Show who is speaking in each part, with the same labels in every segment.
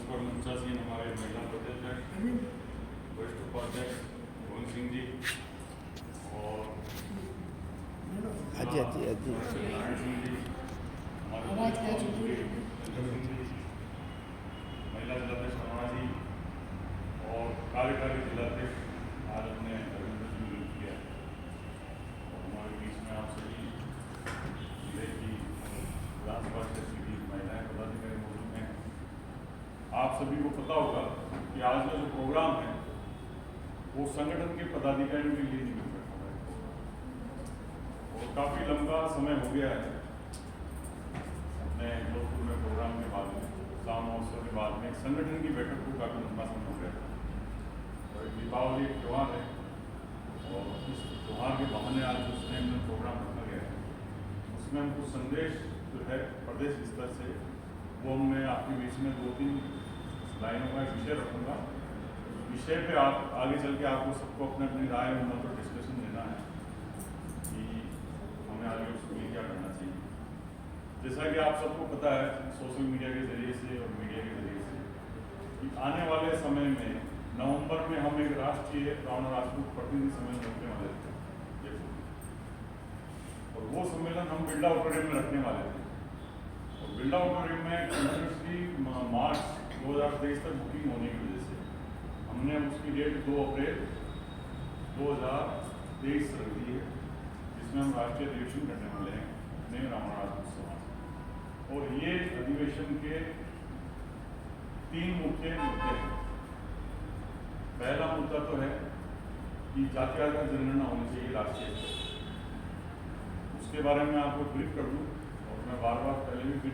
Speaker 1: पर मंचासीन हमारे महिला प्रदेश वरिष्ठ उपाध्यक्ष गोविंद सिंह जी और नारायण सिंह जी, हमारे महिला जिलाध्यक्ष अरुणा जी और कार्यकारी जिलाध्यक्ष आज हमने रविंद्र जी ने किया और हमारे बीच में आप सभी जिले की विधानसभा क्षेत्र की महिलाएं पदाधिकारी मौजूद हैं। आप सभी को पता होगा कि आज का जो प्रोग्राम है वो संगठन के पदाधिकारियों के लिए नहीं बैठा है और काफ़ी लंबा समय हो गया है। अपने जोधपुर में प्रोग्राम के बाद में शाम महोत्सव के बाद में संगठन की बैठक को काफ़ी लंबा समय हो गया था और दीपावली एक त्यौहार है और इस त्यौहार के बहाने आज जो स्नेह में प्रोग्राम रखा गया है उसमें हम कुछ संदेश जो है प्रदेश स्तर से वो मैं आपके बीच में 2-3 लाइनों का विषय रखूँगा। विषय पे आप आगे चल के आपको सबको अपने अपनी राय और मत और डिस्कशन देना है कि हमें आगे उसके लिए क्या करना चाहिए। जैसा कि आप सबको पता है सोशल मीडिया के जरिए से और मीडिया के जरिए से कि आने वाले समय में नवंबर में हम एक राष्ट्रीय रावण राजपूत प्रतिनिधि सम्मेलन रखने वाले थे और वो सम्मेलन हम बिरला ऑडिटोरियम में रखने वाले थे और बिरला ऑडिटोरियम में कंटिन्यूसली मार्च 2023 तक बुकिंग होने की वजह से हमने उसकी डेट 2 अप्रैल 2023 रख दी है जिसमें हम राष्ट्रीय अधिवेशन करने वाले हैं नए रावण राजपूत समाज। और ये अधिवेशन के 3 मुख्य मुद्दे हैं। पहला मुद्दा तो है कि जाति आधारित जनगणना होनी चाहिए राष्ट्रीय स्तर। उसके बारे में आपको ब्रीफ कर दूं और मैं बार बार पहले भी कि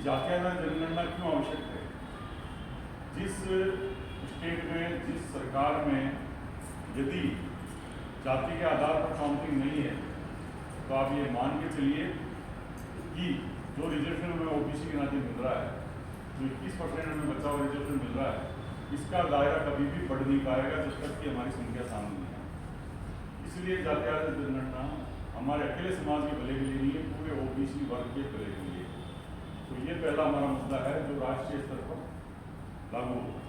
Speaker 1: जाति आधारित जनगणना क्यों आवश्यक है। जिस स्टेट में जिस सरकार में यदि जाति के आधार पर काउंटिंग नहीं है तो आप ये मान के चलिए कि जो रिजर्वेशन हमें ओबीसी के नाते मिल रहा है, जो 21% हमें बचा हुआ रिजर्वेशन मिल रहा है, इसका दायरा कभी भी बढ़ नहीं पाएगा जब तक कि हमारी संख्या सामने नहीं है। इसलिए जाति आधारित जनगणना हमारे अकेले समाज के भले के लिए नहीं है, पूरे ओबीसी वर्ग के भले के लिए। तो ये पहला हमारा मुद्दा है जो राष्ट्रीय स्तर पर लागू होगा।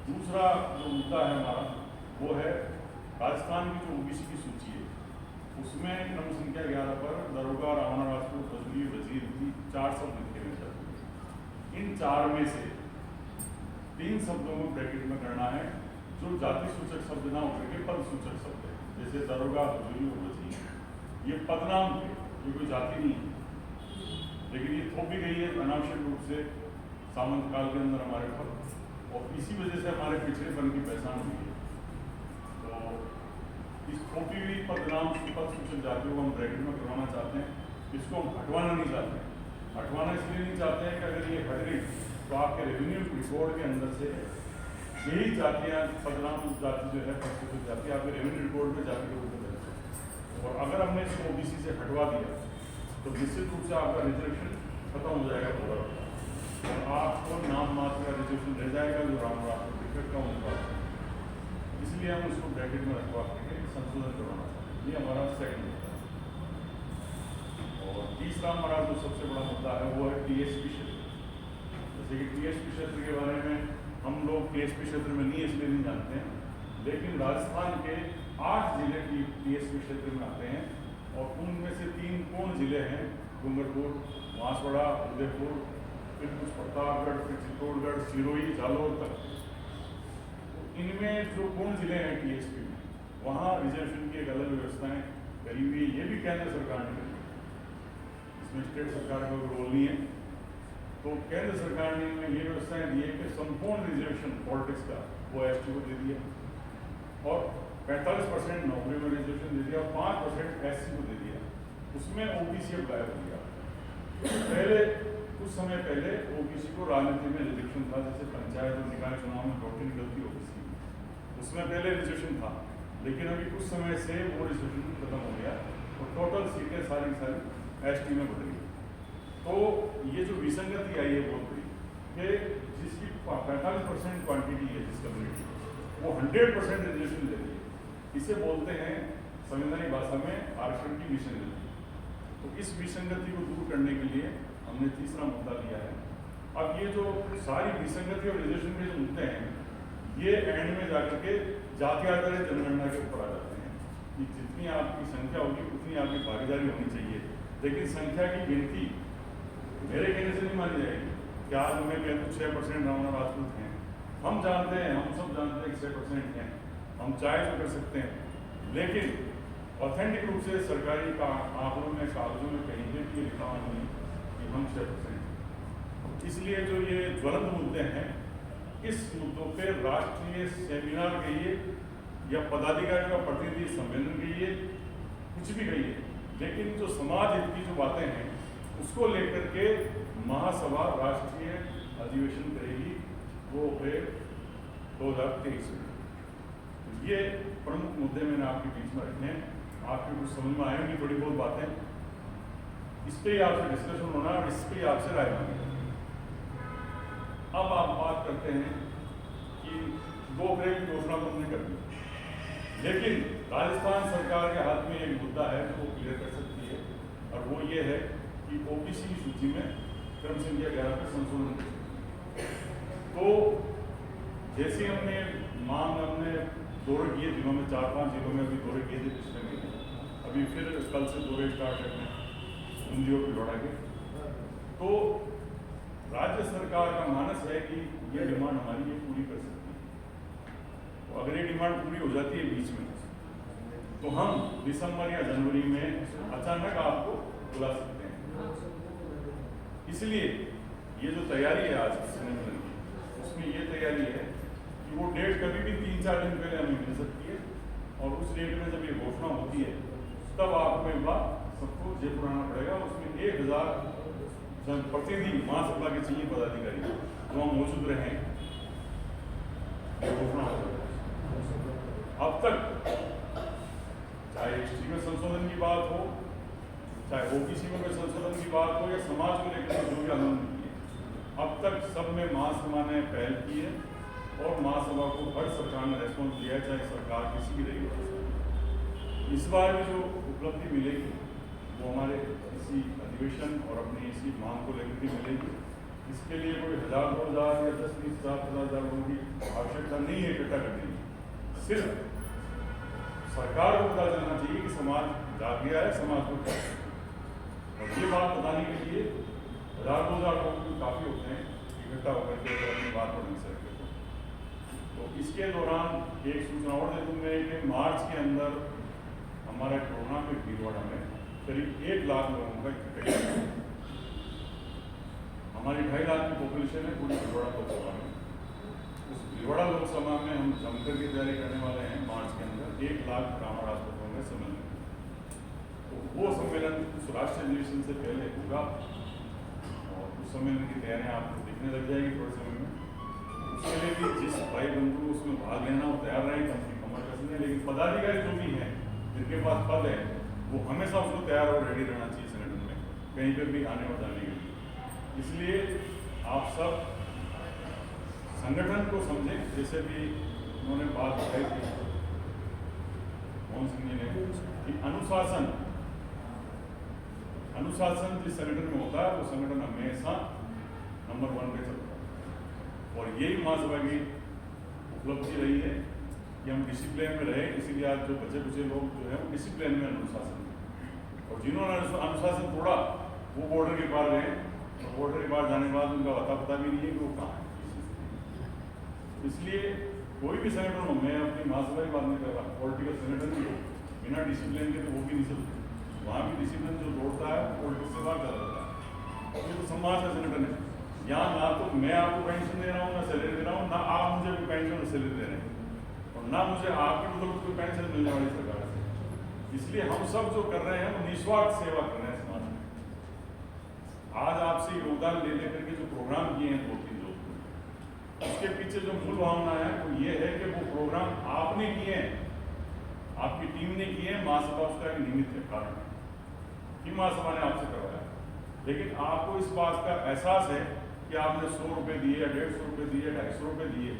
Speaker 1: दूसरा जो मुद्दा है हमारा वो है राजस्थान की जो ओबीसी की सूची है उसमें क्रम संख्या 11 पर दरोगा, रावण राजपूत, वजीर, वजीर की 4 शब्द लिखे हुए हैं। इन 4 में से 3 शब्दों को ब्रैकेट में करना है जो जाति सूचक शब्द ना होकर के पद सूचक शब्द है, जैसे दरोगा, वजीर और वजीर। ये पदनाम थे, ये कोई जाति नहीं है, लेकिन ये थोपी गई है अनावश्यक रूप से सामंत काल के अंदर हमारे पर और इसी वजह से हमारे पिछड़ेपन की पहचान हुई है। तो इस थोपी हुई पदनाम पद सूचक जातियों को हम ब्रैकेट में करवाना चाहते हैं। इसको हम हटवाना नहीं चाहते हैं। हटवाना इसलिए नहीं चाहते हैं कि अगर ये हट गई तो आपके रेवेन्यू रिकॉर्ड के अंदर से यही जातियाँ पदनाम जाति जो है पद सूचक जाति आपके रेवेन्यू रिकॉर्ड में जाति के रूप में दर्ज है। और अगर हमने इसको ओबीसी से हटवा दिया तो निश्चित रूप से आपका रिजर्वेशन खत्म हो जाएगा पूरा और आपको नाम मात्र का रिजर्वेशन रह जाएगा जो राम राजपूत टिकट का उनका। इसलिए हम इसको ब्रैकेट में रखवा करके संशोधन करवाना चाहते हैं। ये हमारा सेकंड मुद्दा है। और तीसरा हमारा जो सबसे बड़ा मुद्दा है वो है टीएसपी क्षेत्र। जैसे कि टीएसपी क्षेत्र के बारे में हम लोग टीएसपी क्षेत्र में नहीं इसलिए नहीं जानते हैं, लेकिन राजस्थान के 8 जिले की टीएसपी क्षेत्र में आते हैं और उनमें से 3 पूर्ण जिले हैं, डूंगरपुर, बांसवाड़ा, उदयपुर, फिर कुछ प्रतापगढ़, फिर चित्तौड़गढ़, सिरोही, जालौर तक। इनमें जो पूर्ण जिले हैं टीएसपी में वहाँ रिजर्वेशन की एक अलग व्यवस्थाएं करी हुई है। ये भी केंद्र सरकार ने करी, इसमें स्टेट सरकार का कोई रोल नहीं है। तो केंद्र सरकार ने ये व्यवस्थाएं दी है कि संपूर्ण रिजर्वेशन पॉलिटिक्स का वो एसटी को दे दिया और 45% नौकरी में रिजर्वेशन दे दिया और 5% एससी को दे दिया। उसमें ओबीसी अब गायब हो गया। पहले कुछ समय पहले ओबीसी को राजनीति में रिजर्वेशन था, जैसे पंचायत और निकाय चुनाव में वोटिंग निकलती ओबीसी उसमें पहले रिजर्वेशन था, लेकिन अभी कुछ समय से वो रिजर्वेशन खत्म हो गया और टोटल सीटें सारी एसटी में बढ़ गई। तो ये जो विसंगति आई है बहुत बड़ी कि जिसकी 45% क्वांटिटी है जिस कम्युनिटी वो 100% रिजर्वेशन ले रही है, इसे बोलते हैं संवैधानिक भाषा में आरक्षण की विसंगति। तो इस विसंगति को दूर करने के लिए हमने तीसरा मुद्दा लिया है अब ये जो सारी विसंगति और रिजर्वेशन के जो मुद्दे हैं, ये एंड में जाकर के जाति आधारित जनगणना के ऊपर आ जाते हैं कि जितनी आपकी संख्या होगी उतनी आपकी भागीदारी होनी चाहिए, लेकिन संख्या की गिनती मेरे कहने से नहीं मानी जाएगी। क्या आज मैं कहता हूँ 6% ब्राह्मण राजपूत हैं, हम जानते हैं, हम सब जानते हैं कि 6% हैं, हम चाहे तो कर सकते हैं, लेकिन ऑथेंटिक रूप से सरकारी आंकड़ों में, कागजों में कहीं भी ये लिखा नहीं कि हम 6%। इसलिए जो ये ज्वलंत मुद्दे हैं, इस मुद्दों पे राष्ट्रीय सेमिनार कहिए या पदाधिकारी का प्रतिनिधि सम्मेलन कहिए, कुछ भी कहिए, लेकिन जो समाज हित की जो बातें हैं उसको लेकर के महासभा राष्ट्रीय अधिवेशन करेगी, वो अप्रैल 2023 में। तो ये प्रमुख मुद्दे मैंने आपके बीच में रखे हैं, आपके कुछ समझ में आएंगी थोड़ी बहुत बातें, इस पर ही आपसे डिस्कशन होना और इस पर ही आपसे राय मांगी। अब आप बात करते हैं कि 2 अप्रैल की घोषणा तो हमने कर दी, लेकिन राजस्थान सरकार के हाथ में एक मुद्दा है जो वो क्लियर कर सकती है, और वो ये है कि ओबीसी की सूची में क्रम संख्या 11 पर संशोधन कर। तो जैसे हमने दौरे किए जिलों में, 4-5 जिलों में अभी दौरे किए थे पिछले महीने, अभी फिर कल से दौरे स्टार्ट करने बूंदी और भिलवाड़ा के। तो राज्य सरकार का मानस है कि ये डिमांड हमारी ये पूरी कर सकती है। तो अगर ये डिमांड पूरी हो जाती है बीच में, तो हम दिसंबर या जनवरी में अचानक आपको बुला सकते हैं। इसलिए ये जो तैयारी है आज सम्मेलन की, उसमें ये तैयारी है कि वो डेट कभी भी 3-4 दिन पहले हमें मिल सकती है, और उस डेट में जब ये घोषणा होती है तब आपको एक बार सबको जयपुर आना पड़ेगा। उसमें 1000 प्रतिनिधि महासभा के चाहिए पदाधिकारी, जो हम मौजूद रहे। घोषणा अब तक चाहे एसटी में संशोधन की बात हो, चाहे ओबीसी में संशोधन की बात हो, या समाज को लेकर जो भी आंदोलन किए, अब तक सब में महासभा ने पहल की है, और महासभा को हर सरकार ने रेस्पॉन्स दिया है, चाहे सरकार किसी की रही हो। इस बार भी जो उपलब्धि मिलेगी वो हमारे इसी अधिवेशन और अपनी इसी मांग को लेकर के मिलेगी। इसके लिए कोई 1000-2000 या 10-20-50,000 लोगों की आवश्यकता नहीं है इकट्ठा करने की। सिर्फ सरकार को पता चलना चाहिए कि समाज जाग गया है, समाज को क्या, और ये बात बताने के लिए 1000-2000 लोग भी काफ़ी होते हैं इकट्ठा होकर के अपनी बात को नहीं सकते। तो इसके दौरान एक सूचना और दे दूँगा कि मार्च के अंदर हमारा प्रोग्राम में भीलवाड़ा में करीब 1 लाख लोगों का इकट्ठा, हमारी 2.5 लाख की पॉपुलेशन है पूरी भीलवाड़ा लोकसभा में। उस भीलवाड़ा लोकसभा में हम जमकर की तैयारी करने वाले हैं मार्च के अंदर 1 लाख ब्राह्मण राजपूतों का सम्मेलन। तो वो सम्मेलन उस राष्ट्रीय अधिवेशन से पहले होगा, और उस सम्मेलन की तैयारियाँ आपको दिखने लग जाएगी थोड़े समय में। उसके लिए भी जिस भाई बंधु उसमें भाग लेना वो तैयार रहे, कमर कसने, लेकिन पदाधिकारी जो भी हैं जिनके पास पद है वो हमेशा उसको तैयार और रेडी रहना चाहिए संगठन में, कहीं पर भी आने और जाने के लिए। इसलिए आप सब संगठन को समझें, जैसे भी उन्होंने बात बताई थी मोहन सिंह जी ने कि अनुशासन जिस संगठन में होता है वो संगठन हमेशा नंबर 1 पे चलता है, और यही महासभा की उपलब्धि रही है कि हम डिसिप्लिन में रहे। इसीलिए आज जो बचे कुचे लोग जो है वो डिसिप्लिन में, अनुशासन में, और जिन्होंने अनुशासन तोड़ा वो बॉर्डर के पार गए, और बॉर्डर के पार जाने के बाद उनका पता भी नहीं है कि वो कहाँ है। इसलिए कोई भी संगठन हो, मैं अपनी महासभा की बात नहीं कर रहा, पॉलिटिकल संगठन भी हो, बिना डिसिप्लिन के तो वो भी नहीं चलते। वहाँ भी डिसिप्लिन जो दौड़ता है पॉलिटिक्स से बाहर चला जाता है। ये तो समाज का संगठन है, यहाँ ना तो मैं आपको पेंशन दे रहा हूँ, ना सैलरी दे रहा हूँ, ना आप मुझे कोई पेंशन और सैलरी दे रहे हैं, और ना मुझे आपकी बदौलत कोई पेंशन मिलने वाली सरकार से। इसलिए हम सब जो कर रहे हैं वो निस्वार्थ सेवा कर रहे हैं समाज में। आज आपसे योगदान ले लेकर के जो प्रोग्राम किए हैं 2-3 लोग, उसके पीछे जो मूल भावना है वो ये है कि वो प्रोग्राम आपने किए हैं, आपकी टीम ने किए हैं, महासभा उसका एक निमित्त है, कारण है कि महासभा ने आपसे करवाया। लेकिन आपको इस बात का एहसास है कि आपने 100 रुपये दिए या 150 रुपये दिए, 250 रुपये दिए,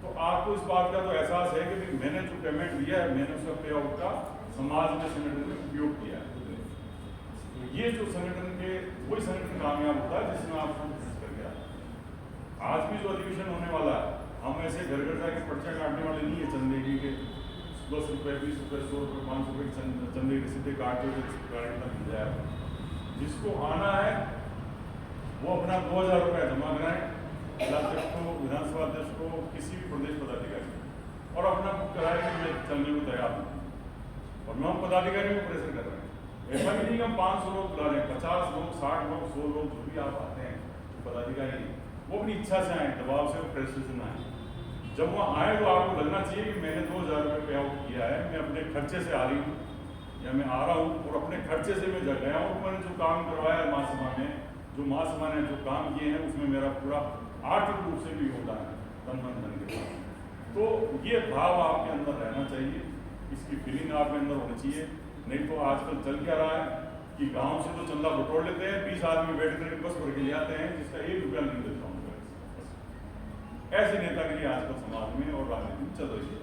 Speaker 1: तो आपको इस बात का तो एहसास है कि मैंने जो पेमेंट दिया है मैंने उसका पे आउट का समाज में, संगठन में उपयोग किया है। तो ये जो संगठन के, वही संगठन कामयाब होता है जिसमें आप कर गया। आज भी जो अधिवेशन होने वाला है, हम ऐसे घर घर जाके पर्चा काटने वाले नहीं है चंदे की के 10 रुपये 20 रुपये 100 रुपये 500 रुपये चंदे के सीधे काट मिल जाए। जिसको आना है वो अपना 2000 रुपये जमा कराएं जिलाध्यक्ष को, विधानसभा अध्यक्ष को, किसी भी प्रदेश पदाधिकारी और अपना बुक कराए कि मैं चलने को तैयार हूँ। और मैं पदाधिकारी को प्रेशर कर रहे हैं। ऐसा भी नहीं कि हम 500 लोग बुला रहे हैं, 50 लोग 60 लोग 100 लोग जो भी आप आते हैं पदाधिकारी वो अपनी इच्छा से आए, दबाव से प्रेशर से ना आए। जब वहाँ आए तो आपको लगना चाहिए कि मैंने 2000 रुपये पे आउट किया है, मैं अपने खर्चे से आ रही हूँ या मैं आ रहा हूँ और अपने खर्चे से मैं जग गया हूँ। मैंने जो काम करवाया महासभा में, जो महासभा ने जो काम किए हैं उसमें मेरा पूरा आर्थिक रूप से भी योगदान है तन मन धन के साथ। तो ये भाव आपके अंदर रहना चाहिए, इसकी फीलिंग आपके अंदर होनी चाहिए। नहीं तो आजकल चल क्या रहा है कि गांव से तो चंदा बटोर लेते हैं, 20 आदमी बैठ करके बस भर के ले आते हैं जिसका 1 रुपया नहीं देता हूँ। ऐसे नेतागिरी आजकल समाज में और राजनीति में चल रही है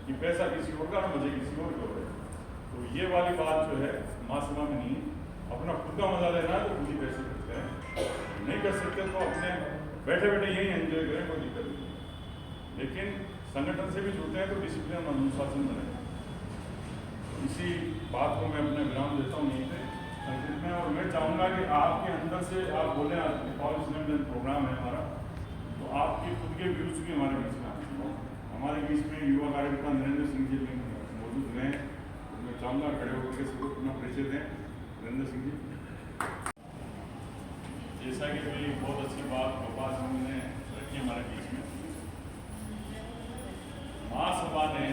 Speaker 1: कि पैसा किसी और का मजे किसी और के हो रहे। तो ये वाली बात जो है महासभा में नहीं, अपना खुद का मजा लेना है तो खुद ही पैसे करते हैं, नहीं कर सकते तो अपने बैठे बैठे यही एंजॉय करें, कोई दिक्कत नहीं। लेकिन संगठन से भी जुड़ते हैं तो डिसिप्लिन और अनुशासन बने। इसी बात को मैं अपना विराम देता हूँ यहीं पे संगठन में। और मैं चाहूँगा कि आपके अंदर से आप बोले, आज प्रोग्राम है हमारा, तो आपके खुद के व्यूज भी हमारे बीच में आते हैं। हमारे बीच में युवा कार्यकर्ता नरेंद्र सिंह जी मौजूद हैं, तो मैं चाहूँगा खड़े होकर के सबको अपना परिचय दें। नरेंद्र सिंह जी, जैसा कि मेरी बहुत अच्छी बात गोपाल सिंह ने रखी हमारे बीच में, महासभा ने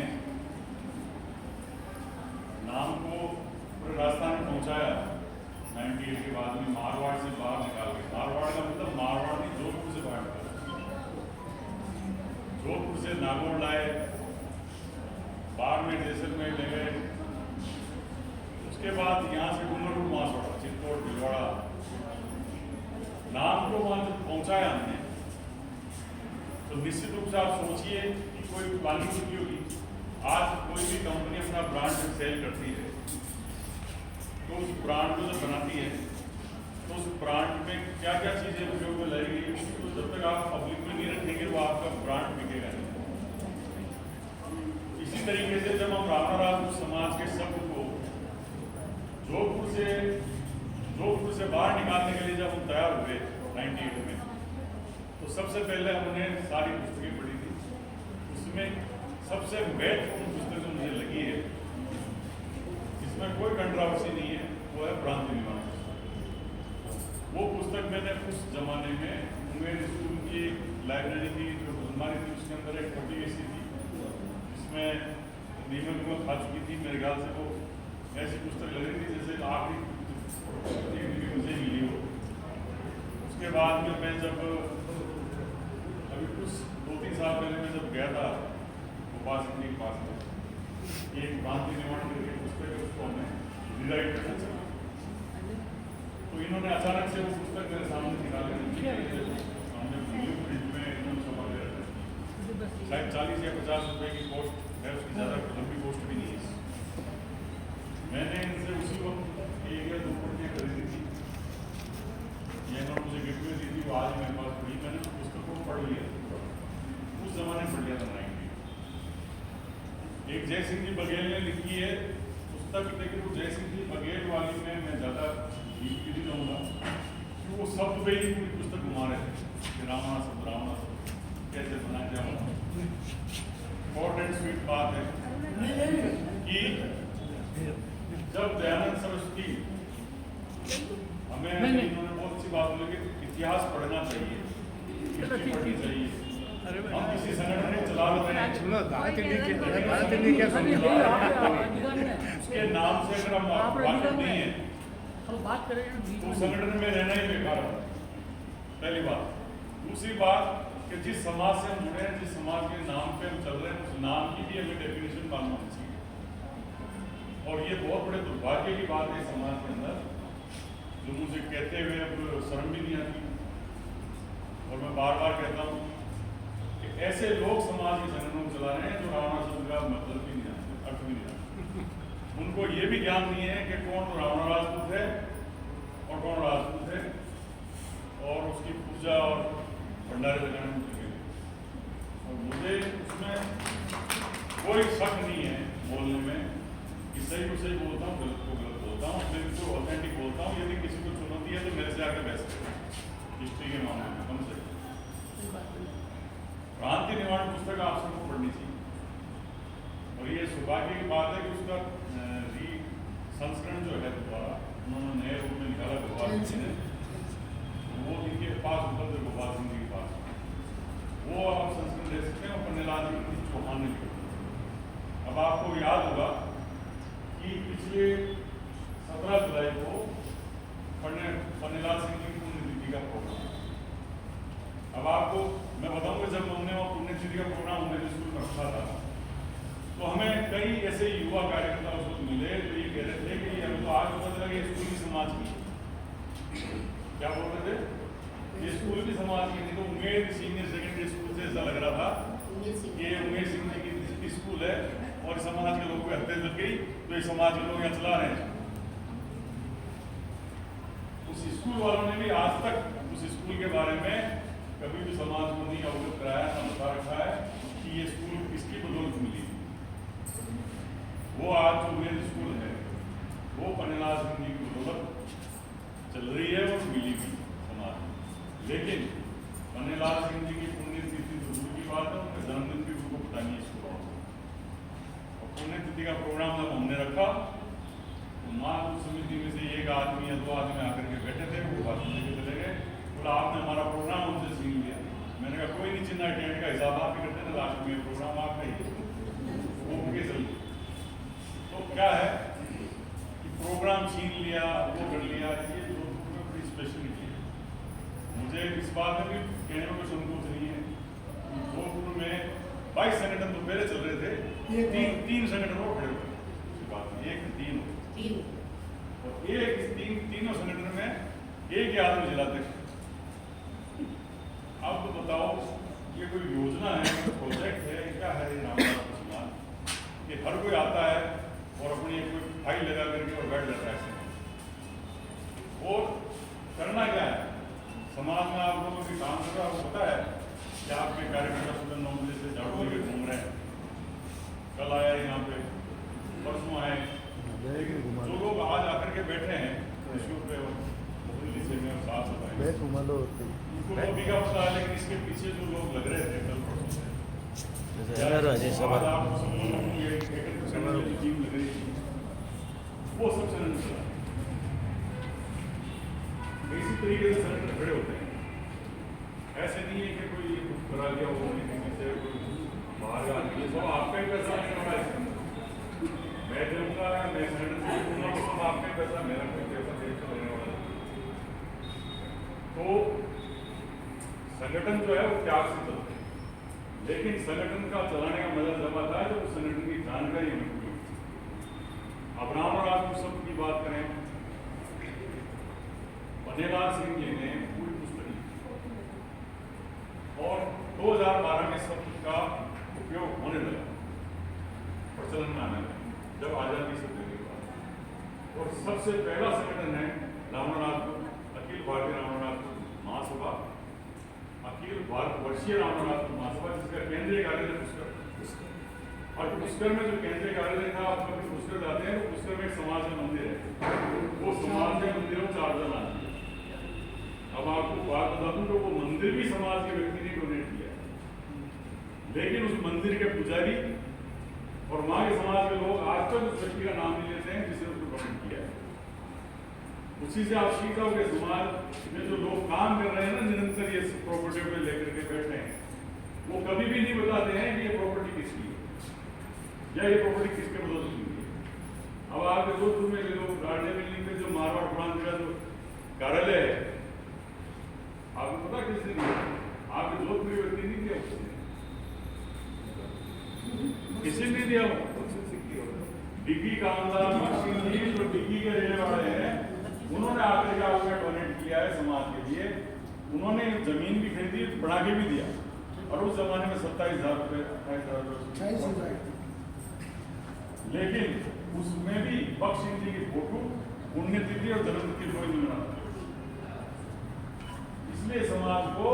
Speaker 1: नाम को पूरे राजस्थान में पहुंचाया 98 के बाद में, मारवाड़ से बाहर निकाल के। मारवाड़ का मतलब मारवाड़ नहीं, जोधपुर से बाहर निकाला, जोधपुर से नागौर लाए, बाढ़ में जैसलमेर ले गए, उसके बाद यहाँ से डूंगरपुर वहाँ छोड़ा, चित्तौड़ भिलवाड़ा, नाम को वहाँ जब पहुँचाया हमने तो निश्चित रूप से आप सोचिए कि कोई प्लानिंग होती होगी। आज कोई भी कंपनी अपना ब्रांड सेल करती है तो उस ब्रांड को जब बनाती है तो उस ब्रांड में क्या क्या चीज़ें उपयोग में लाई गई, तो जब तक आप पब्लिक में नहीं रखेंगे वो आपका ब्रांड बिकेगा नहीं। इसी तरीके से जब हम राणा राजपूत समाज के शब्द को जोधपुर से बाहर निकालने के लिए जब हम तैयार हुए 98 में, तो सबसे पहले हमने सारी पुस्तकें पढ़ी थी। उसमें सबसे महत्वपूर्ण पुस्तक जो मुझे लगी है, इसमें कोई कंट्रोवर्सी नहीं है, वो है भ्रांति निवारण। वो पुस्तक मैंने उस जमाने में मेरे स्कूल की लाइब्रेरी की जो अलमारी थी उसके अंदर एक छोटी ऐसी थी जिसमें नीमक में खा चुकी थी। मेरे ख्याल से वो ऐसी पुस्तक लग रही थी जैसे आखिरी मुझे मिली हो। उसके बाद में मैं जब अभी कुछ 2-3 साल पहले मैं जब गया था गोपाल सिंह के पास में, एक भ्रांति निवारण करके पुस्तक है, उसको हमने रिराइट करना चाहिए। तो इन्होंने अचानक से वो पुस्तक मेरे सामने निकाले, हमने प्रिंट में इन्होंने छपा के रखा, शायद 40 या 50 रुपये की कॉस्ट है, उसकी ज़्यादा लंबी कॉस्ट भी नहीं है। मैंने इनसे उसी वक्त 1 या 2 प्रतियाँ खरीदी थी, ये इन्होंने मुझे गिफ्ट में दी थी, वो आज मेरे पास पड़ी। मैंने उस पुस्तक को पढ़ लिया, उस जमाने में पढ़ लिया था। एक जय सिंह जी बघेल ने लिखी है पुस्तक, लेकिन वो जय सिंह जी बघेल वाली में मैं ज़्यादा नहीं कहूँगा कि वो शब्द पे ही पूरी पुस्तक घुमा रहे थे कि रावणा शब्द कैसे बना, क्या बना। शॉर्ट एंड स्वीट बात है कि जब दयानंद सरस्वती हमें, इन्होंने बहुत अच्छी बात बोली कि इतिहास पढ़ना चाहिए, हिस्ट्री पढ़नी चाहिए। हम किसी संगठन को चला रहे हैं, उसके नाम से अगर हम वाकिफ नहीं है तो संगठन में रहना ही बेकार है, पहली बात। दूसरी बात कि जिस समाज से हम जुड़े हैं, जिस समाज के नाम पे हम चल रहे हैं, उस नाम की भी हमें डेफिनेशन मालूम होनी चाहिए। और ये बहुत बड़े दुर्भाग्य की बात है समाज के अंदर, जो मुझे कहते हुए अब शर्म भी नहीं आती। और मैं बार बार कहता हूँ कि ऐसे लोग समाज के संगठनों को चला रहे हैं जो रावणा शब्द का मतलब भी नहीं जानते, अर्थ भी नहीं जानते। उनको ये भी ज्ञान नहीं है कि कौन रावणा राजपूत है और कौन राजपूत है, और उसकी पूजा और भंडारे लगाने के मामले में कम से कम क्रांति निर्माण पुस्तक आप सबको पढ़नी चाहिए। और ये सौभाग्य की बात है कि उसका संस्करण जो है दोबारा उन्होंने नए रूप में निकाला गोपाल सिंह ने, वो इनके पास उपलब्ध है, गोपाल सिंह जी के पास, वो आप संस्करण दे सकते हैं। और पन्नेलाल चौहान ने लिखा। अब आपको याद होगा कि पिछले 17 जुलाई को पन्नेलाल सिंह जी की पुण्यतिथि का प्रोग्राम। अब आपको मैं बताऊंगा, जब हमने वहाँ पुण्यतिथि का प्रोग्राम हमने स्कूल में रखा था, तो हमें कई ऐसे युवा कार्यकर्ता उस वक्त मिले जो ये कह रहे थे कि हम तो आज पता चला कि स्कूली समाज की, क्या बोल रहे थे, ये स्कूल की समाज की नहीं। तो उमेद सीनियर सेकेंडरी स्कूल से ऐसा लग रहा था कि ये उमेद सिंह जी की स्कूल है और समाज के लोगों को हत्या लग गई, तो ये समाज के लोग यहाँ चला रहे हैं। उस स्कूल वालों ने भी आज तक उस स्कूल के बारे में कभी भी समाज को नहीं अवगत कराया, ना बता रखा है कि ये स्कूल किसकी बदौलत मिली। वो आज जो मेरे स्कूल है वो पन्नेलाल सिंह जी की बदौलत चल रही है और मिली भी समाज में। लेकिन पन्नेलाल सिंह जी की पुण्यतिथि तो दूर की बात है, उनके जन्मदिन भी उनको पता नहीं है स्कूल। और पुण्यतिथि का प्रोग्राम जब हमने रखा तो मातृ समिति में से एक आदमी या 2 आदमी आकर के बैठे थे, वो भाषण लेके चले गए। बोला आपने हमारा प्रोग्राम हमसे छीन लिया। मैंने कहा कोई नहीं छीना, टेंट का हिसाब आप ही करते ना, लास्ट में प्रोग्राम आपका ही वो उनके चल। तो क्या है कि प्रोग्राम छीन लिया, वो कर लिया, ये जोधपुर में बड़ी स्पेशलिटी है। मुझे इस बात में भी कहने में कोई संकोच नहीं है। जोधपुर में 22 संगठन तो पहले चल रहे थे, तीन संगठन वो खड़े हुए, बात नहीं, एक तीन और एक तीनों संगठन में एक ही आदमी जिलाध्यक्ष। अब तो बताओ ये कोई योजना है, कोई प्रोजेक्ट है, क्या है ये रामनाथ समाज कि हर कोई आता है और अपनी एक कोई फाइल लगा करके और बैठ जाता है ऐसे। और करना क्या है, समाज में आप लोगों की काम कर रहा है, पता है कि आपके कार्यकर्ता सुबह 9 बजे से झाड़ू लेके घूम रहे हैं। कल आया यहाँ पे, परसों आए, जो लोग आज आकर के बैठे हैं इश्यू पे दिल्ली से में साफ सफाई, उनको अभी का पता है। लेकिन इसके पीछे जो लोग लग रहे थे कल परसों से, टीम लग रही थी, वो सब चरण चला। इसी तरीके से सेनेटर खड़े होते हैं। ऐसे नहीं है कि कोई करा दिया हो, बाहर का आदमी, सब आपका ही पैसा नहीं होगा। मैं दूंगा, मैं सेनेटर से दूंगा, तो सब आपका ही पैसा, मेरा कोई पैसा देश को देने वाला। तो संगठन जो है वो त्याग से चलते हैं, लेकिन संगठन का चलाने का मजा जब आता है जब उस संगठन की जानकारी हमें पूरी। अब रामनाथ उत्सव की बात करें, पन्नेलाल सिंह जी ने पूरी पुस्तक और 2012 में सब का उपयोग होने लगा, प्रचलन में आने लगा जब आजादी से देने के बाद। और सबसे पहला संगठन है रामनाथ अखिल भारतीय रामनाथ महासभा, अखिल भारतवर्षीय रामनाथ महासभा, जिसका केंद्रीय कार्यालय पुष्कर। और पुष्कर में जो केंद्रीय कार्यालय था, आप कभी पुष्कर जाते हैं तो पुष्कर में एक समाज का मंदिर है, वो समाज के मंदिर में 4 जन आते हैं। अब आपको बात बता दूं तो वो मंदिर भी समाज के व्यक्ति ने डोनेट किया, लेकिन उस मंदिर के पुजारी और वहां के समाज के लोग आज तक उस व्यक्ति का नाम नहीं लेते हैं जिसने उसको डोनेट किया है। उसी से आप सीखा हो कि समाज में जो लोग काम कर रहे हैं ना, निरंतर ये प्रॉपर्टी को लेकर के बैठे हैं, वो कभी भी नहीं बताते हैं कि ये प्रॉपर्टी किसकी है या ये प्रॉपर्टी किसके बदौलत हुई है। अब आपके जोधपुर में जो गार्डन बिल्डिंग में जो मारवाड़ प्रांत का जो कार्यालय है, आपको पता किसने दिया? आपके जोधपुर व्यक्ति नहीं दिया, किसी ने दिया। डिग्गी कामदार जो डिग्गी के रहने वाले हैं, उन्होंने आकर के आपको डोनेट किया है समाज के लिए। उन्होंने जमीन भी खरीदी, बढ़ा के भी दिया, और उस जमाने में 27,000 रुपये, 28,000। लेकिन उसमें भी बख्श सिंह जी की फोटो, पुण्यतिथि और जन्मतिथि कोई नहीं बनाता। इसलिए समाज को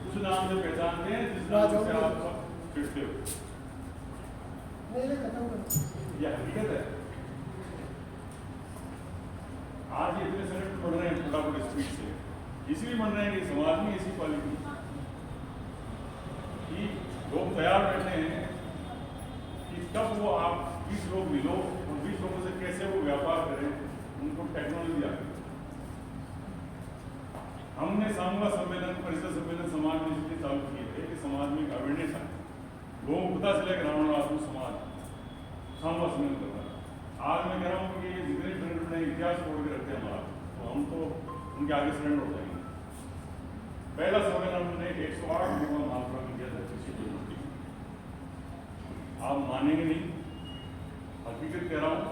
Speaker 1: उस नाम से पहचानते हैं जिस नाम से आप सब फिरते हो। यह हकीकत है। आज ये इतने सेनेटर बढ़ रहे हैं फटाफट स्पीड से, इसलिए बन रहे हैं कि समाज में ऐसी क्वालिटी कि लोग तैयार बैठे हैं कि कब वो आप 20 लोग मिलो और 20 लोगों से कैसे वो व्यापार करें, उनको टेक्नोलॉजी आ गई। हमने सामूहिक सम्मेलन, परिषद सम्मेलन समाज में इसलिए चालू किए थे कि समाज में एक अवेयरनेस आए, लोगों को पता चले कि रावण राजपूत समाज सामूहिक सम्मेलन कर रहा है। आज मैं कह रहा हूँ कि जितने बड़े इतिहास छोड़ के रखते हैं हमारा, तो हम तो उनके आगे सरेंडर हो जाएंगे। पहला सम्मेलन हमने 108 लोगों महापुरा में किया था कृषि प्रवृत्ति। आप मानेंगे नहीं, हकीकत कह रहा हूँ,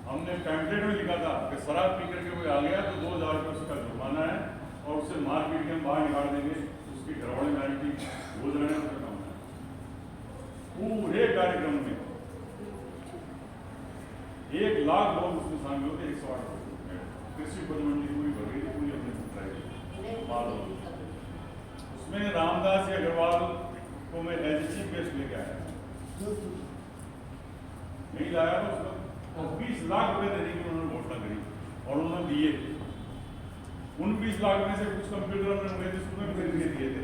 Speaker 1: हमने पैम्पलेट में लिखा था कि शराब पी करके कोई आ गया तो 2000 रुपये उसका जुर्माना है और उससे मार पीट के हम बाहर निकाल देंगे, उसकी घरवाली गारंटी बोझ रहे हैं उसका काम है। पूरे कार्यक्रम में 1 लाख लोग उसमें शामिल होते, 108 लोग कृषि उपज मंडी पूरी भर गई, पूरी अपने उसमें रामदास या अग्रवाल को मैं एज चीफ गेस्ट लेके आया, नहीं लाया तो उसको 20 लाख रुपए देने की उन्होंने घोषणा करी और उन्होंने दिए। उन 20 लाख में से कुछ कंप्यूटर हमने उन्हें जिसमें भी खरीद के दिए थे।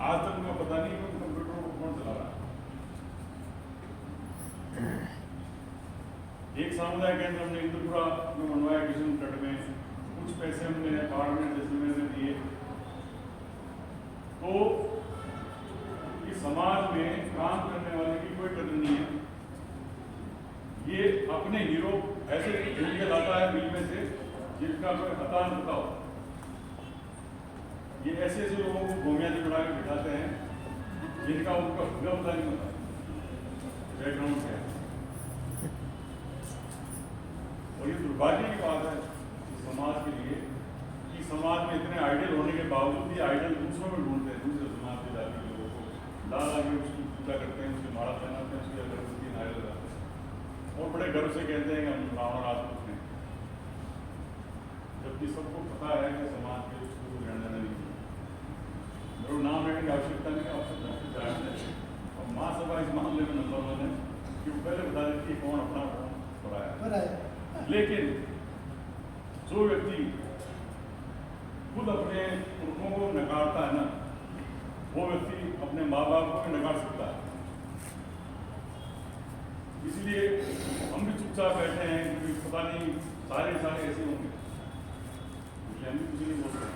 Speaker 1: आज तक मुझे पता नहीं कि कंप्यूटर को कौन चला रहा है। एक सामुदायिक केंद्र हमने इंदुपुरा में बनवाया, किशन तट में, कुछ पैसे हमने पार्लियामेंट जैसलमेर में दिए। तो इस समाज में काम करने वाले की कोई कदर नहीं है। ये अपने हीरो ऐसे ढूंढ के लाता है बिल में से जिनका कोई हता न होता हो। ये ऐसे ऐसे लोगों को भूमियादी बढ़ा के बिठाते हैं जिनका उनका हुआ पता नहीं होता, बैकग्राउंड क्या है। और ये दुर्भाग्य की बात है समाज के लिए कि समाज में इतने आइडियल होने के बावजूद भी आइडियल दूसरों में ढूंढते हैं, दूसरे समाज के जाति के लोगों को ला ला के उसकी पूजा करते हैं, उसकी माला पहनाते हैं, उसकी अगरबत्ती नारियल लगाते हैं और बड़े गर्व से कहते हैं कि हम रावण राजपूत हैं, जबकि सबको पता है कि समाज के उसको लेना देना नहीं है। मेरा नाम लेने की आवश्यकता नहीं है, आवश्यकता जानते हैं। और महासभा इस मामले में नंबर 1 है कि वो पहले बता देती है कौन अपना पढ़ाया। लेकिन जो व्यक्ति खुद अपने पुरखों को नकारता है ना, वो व्यक्ति अपने माँ बाप को भी नकार सकता है। इसलिए हम भी चुपचाप बैठे हैं क्योंकि पता नहीं सारे ऐसे होंगे, इसलिए हम भी कुछ नहीं बोल रहे।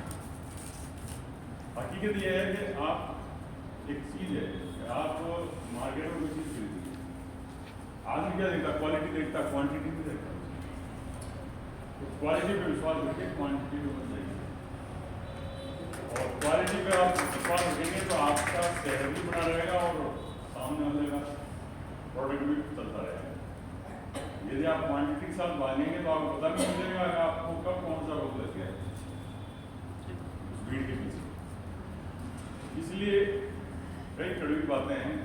Speaker 1: हकीकत यह है कि आप एक चीज़ है कि आप मार्केट में कोई चीज़ खरीदिए, आदमी क्या देखता, क्वालिटी देखता, क्वांटिटी भी देखता। तो क्वालिटी पे विश्वास रखिए, क्वांटिटी पे मत जाइए। और क्वालिटी पे आप विश्वास रखेंगे तो आपका शहर भी बना रहेगा और सामने वाले का प्रोडक्ट भी चलता रहेगा। यदि आप क्वांटिटी के साथ भागेंगे तो आपको पता नहीं चलेगा कि आपको कब कौन सा रोग लग गया है भीड़ के पीछे। इसलिए कई कड़वी बातें हैं,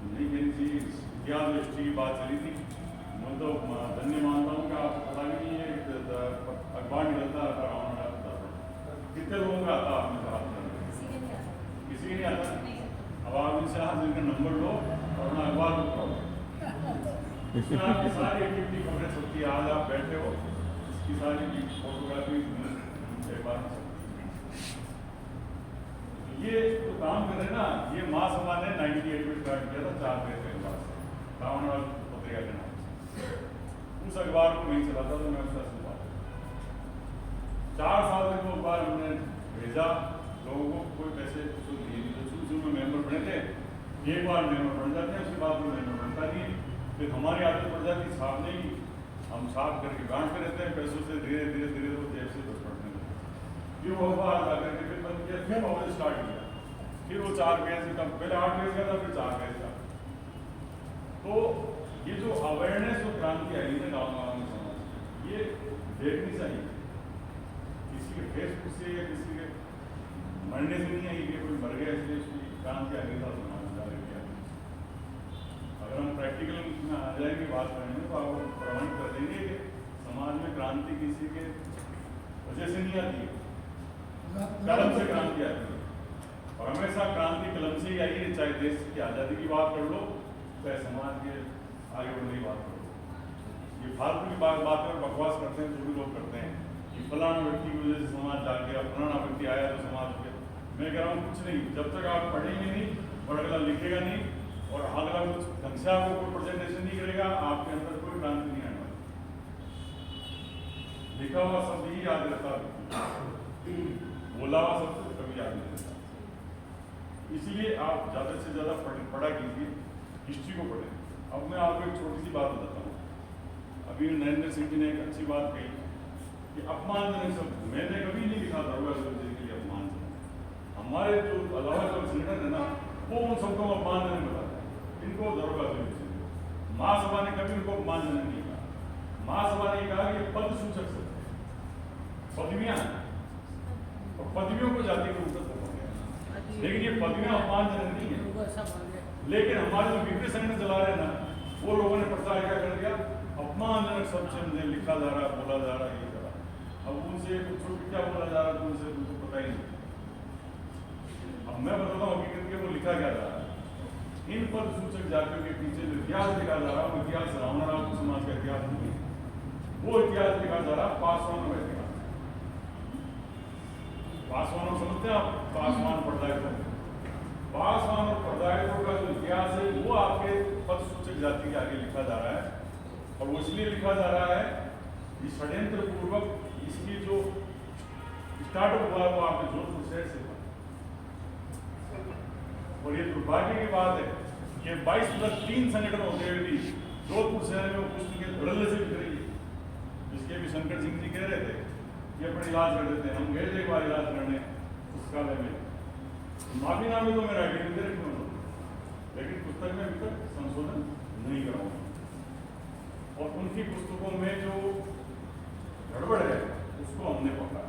Speaker 1: नहीं कहनी चाहिए। इतिहास दृष्टि की बात चली थी, मैं तो धन्य मानता हूँ कि आपको पता नहीं है, अखबार निकलता है कितने लोगों का आता आपने बात करना, किसी नहीं आता। अब आप इनसे आज इनका नंबर लो और अपना अखबार उठाओ, इसमें आपकी सारी एक्टिविटी कवरेज होती है। आज आप बैठे हो, इसकी सारी फोटोग्राफी ये तो काम कर रहे ना। ये महासभा ने 98 में स्टार्ट किया था, 4 पैसे के बाद रावण पत्रिका के नाम से। उस अखबार को नहीं चलाता तो मैं उसका 4 साल तक वो अखबार हमने भेजा लोगों को, कोई पैसे कुछ दिए नहीं। तो शुरू में मेंबर बने थे, एक बार मेंबर बन जाते हैं, उसके बाद कोई मेंबर बनता नहीं। फिर हमारी आदत पड़ जाती छापने की, हम छाप करके बांटते रहते हैं पैसों से, धीरे धीरे धीरे वो जेब से बच पड़ते हैं। फिर वो अखबार ला करके फिर बंद किया, फिर हमने स्टार्ट किया। फिर वो 4 पेज का, पहले 8 पेज का था, फिर 4 पेज का। तो ये जो अवेयरनेस और क्रांति आई है गाँव में समाज, ये देखनी चाहिए। किसी के फेसबुक से या किसी के मरने से नहीं आई कि कोई मर गया इसलिए उसकी क्रांति आ गई था समाज में। अगर हम प्रैक्टिकल में आ जाएंगे बात करेंगे तो आप प्रमाणित कर देंगे कि समाज में क्रांति किसी के वजह से नहीं आती है, कलम से क्रांति आती है। और हमेशा क्रांति कलम से ही आई है, चाहे देश की आज़ादी की बात कर लो, चाहे समाज के आगे बढ़ने की बात कर लो। ये फालतू की बातें और बकवास करते हैं जो भी लोग करते हैं, ये फलाना व्यक्ति की वजह से समाज जाग गया, फलाना व्यक्ति आया तो समाज हो गया। मैं कह रहा हूँ कुछ नहीं, जब तक आप पढ़ेंगे नहीं और अगला लिखेगा नहीं और अगला कुछ ढंग से आपको कोई प्रेजेंटेशन नहीं करेगा, आपके अंदर कोई क्रांति नहीं आने वाली। लिखा हुआ शब्द ही याद रहता है, बोला हुआ शब्द कभी याद नहीं रहता। इसलिए आप ज़्यादा से ज़्यादा पढ़ा कीजिए, हिस्ट्री को पढ़ें। अब मैं आपको एक छोटी सी बात बताता हूँ। अभी नरेंद्र सिंह जी ने एक अच्छी बात कही कि अपमानजनक शब्द मैंने कभी नहीं लिखा दरोगा के लिए अपमानजनक। हमारे जो अलावा जो संगठन है ना, वो उन सबको अपमानजनक बताता है, इनको दरोगा महासभा ने कभी उनको अपमानजनक नहीं कहा। महासभा ने कहा कि पद सूचक शब्द पदवियां और पदवियों को जाति के ऊपर लेकिन ये पदवियां अपमानजनक नहीं है। लेकिन हमारे जो विपरीत संगठन चला रहे हैं ना, वो लोगों ने प्रचार क्या कर दिया, अपमानजनक शब्द से मुझे लिखा जा रहा, बोला जा रहा, ये करा। अब उनसे पूछो कि क्या बोला जा रहा है, तो उनसे उनको पता ही नहीं। अब मैं बताता हूँ हकीकत के वो लिखा क्या जा रहा है। इन पद सूचक जातियों के पीछे जो इतिहास लिखा जा रहा है, वो इतिहास रावण समाज का इतिहास नहीं है। वो इतिहास लिखा जा रहा पासवानों का इतिहास। पासवानों समझते हैं आप, पासवान पढ़ाए पासवान और पढ़ाइयों का जो इतिहास है वो आपके पद सूचक जाति के आगे लिखा जा रहा है। और वो इसलिए लिखा जा रहा है कि षड्यंत्र पूर्वक इसकी जो स्टार्टअप हुआ वो आपके जोधपुर शहर से हुआ। और ये दुर्भाग्य की बात है कि 22,3 संगठन होते हुए भी जोधपुर शहर में वो पुस्तकें धड़ल्ले से बिक रही है। जिसके भी शंकर सिंह जी कह रहे थे कि अपने इलाज कर देते हैं, हम गए थे एक बार इलाज करने पुस्तकालय में, माफीनामे तो मेरा आइडिया दे रखे उन्होंने, लेकिन पुस्तक में अभी तक संशोधन नहीं कराऊंगा। और उनकी पुस्तकों में जो गड़बड़ है उसको हमने पकड़ा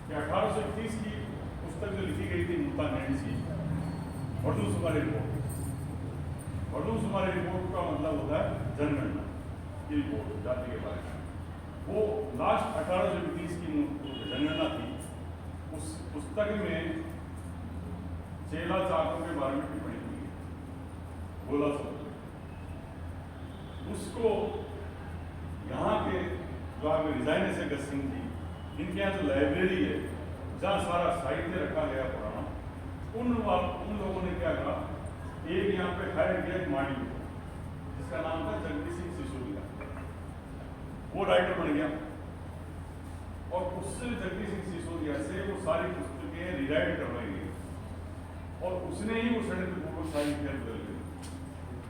Speaker 1: कि 1831 की पुस्तक जो लिखी गई थी मुल्ता नैंसी मर्दमशुमारी रिपोर्ट। मर्दमशुमारी रिपोर्ट का मतलब होता है जनगणना की रिपोर्ट जाति के बारे में। वो लास्ट 1830 की जनगणना थी। उस पुस्तक में चेला चाकों के बारे में टिप्पणी की, बोला सब उसको यहाँ के जो आपके रिजाइने से गत सिंह थी, इनके यहाँ जो लाइब्रेरी है जहाँ सारा साहित्य रखा गया पुराना, उन लोगों ने क्या कहा, एक यहाँ पे हायर किया एक माड़ी जिसका नाम था जगदीश सिंह सिसोदिया, वो राइटर बन गया। और उससे जगदीश सिंह सिसोदिया से वो सारी पुस्तकें रिराइट करवाई गई और उसने ही वो षड्यंत्र पूर्वक सारी इतिहास बदल गई।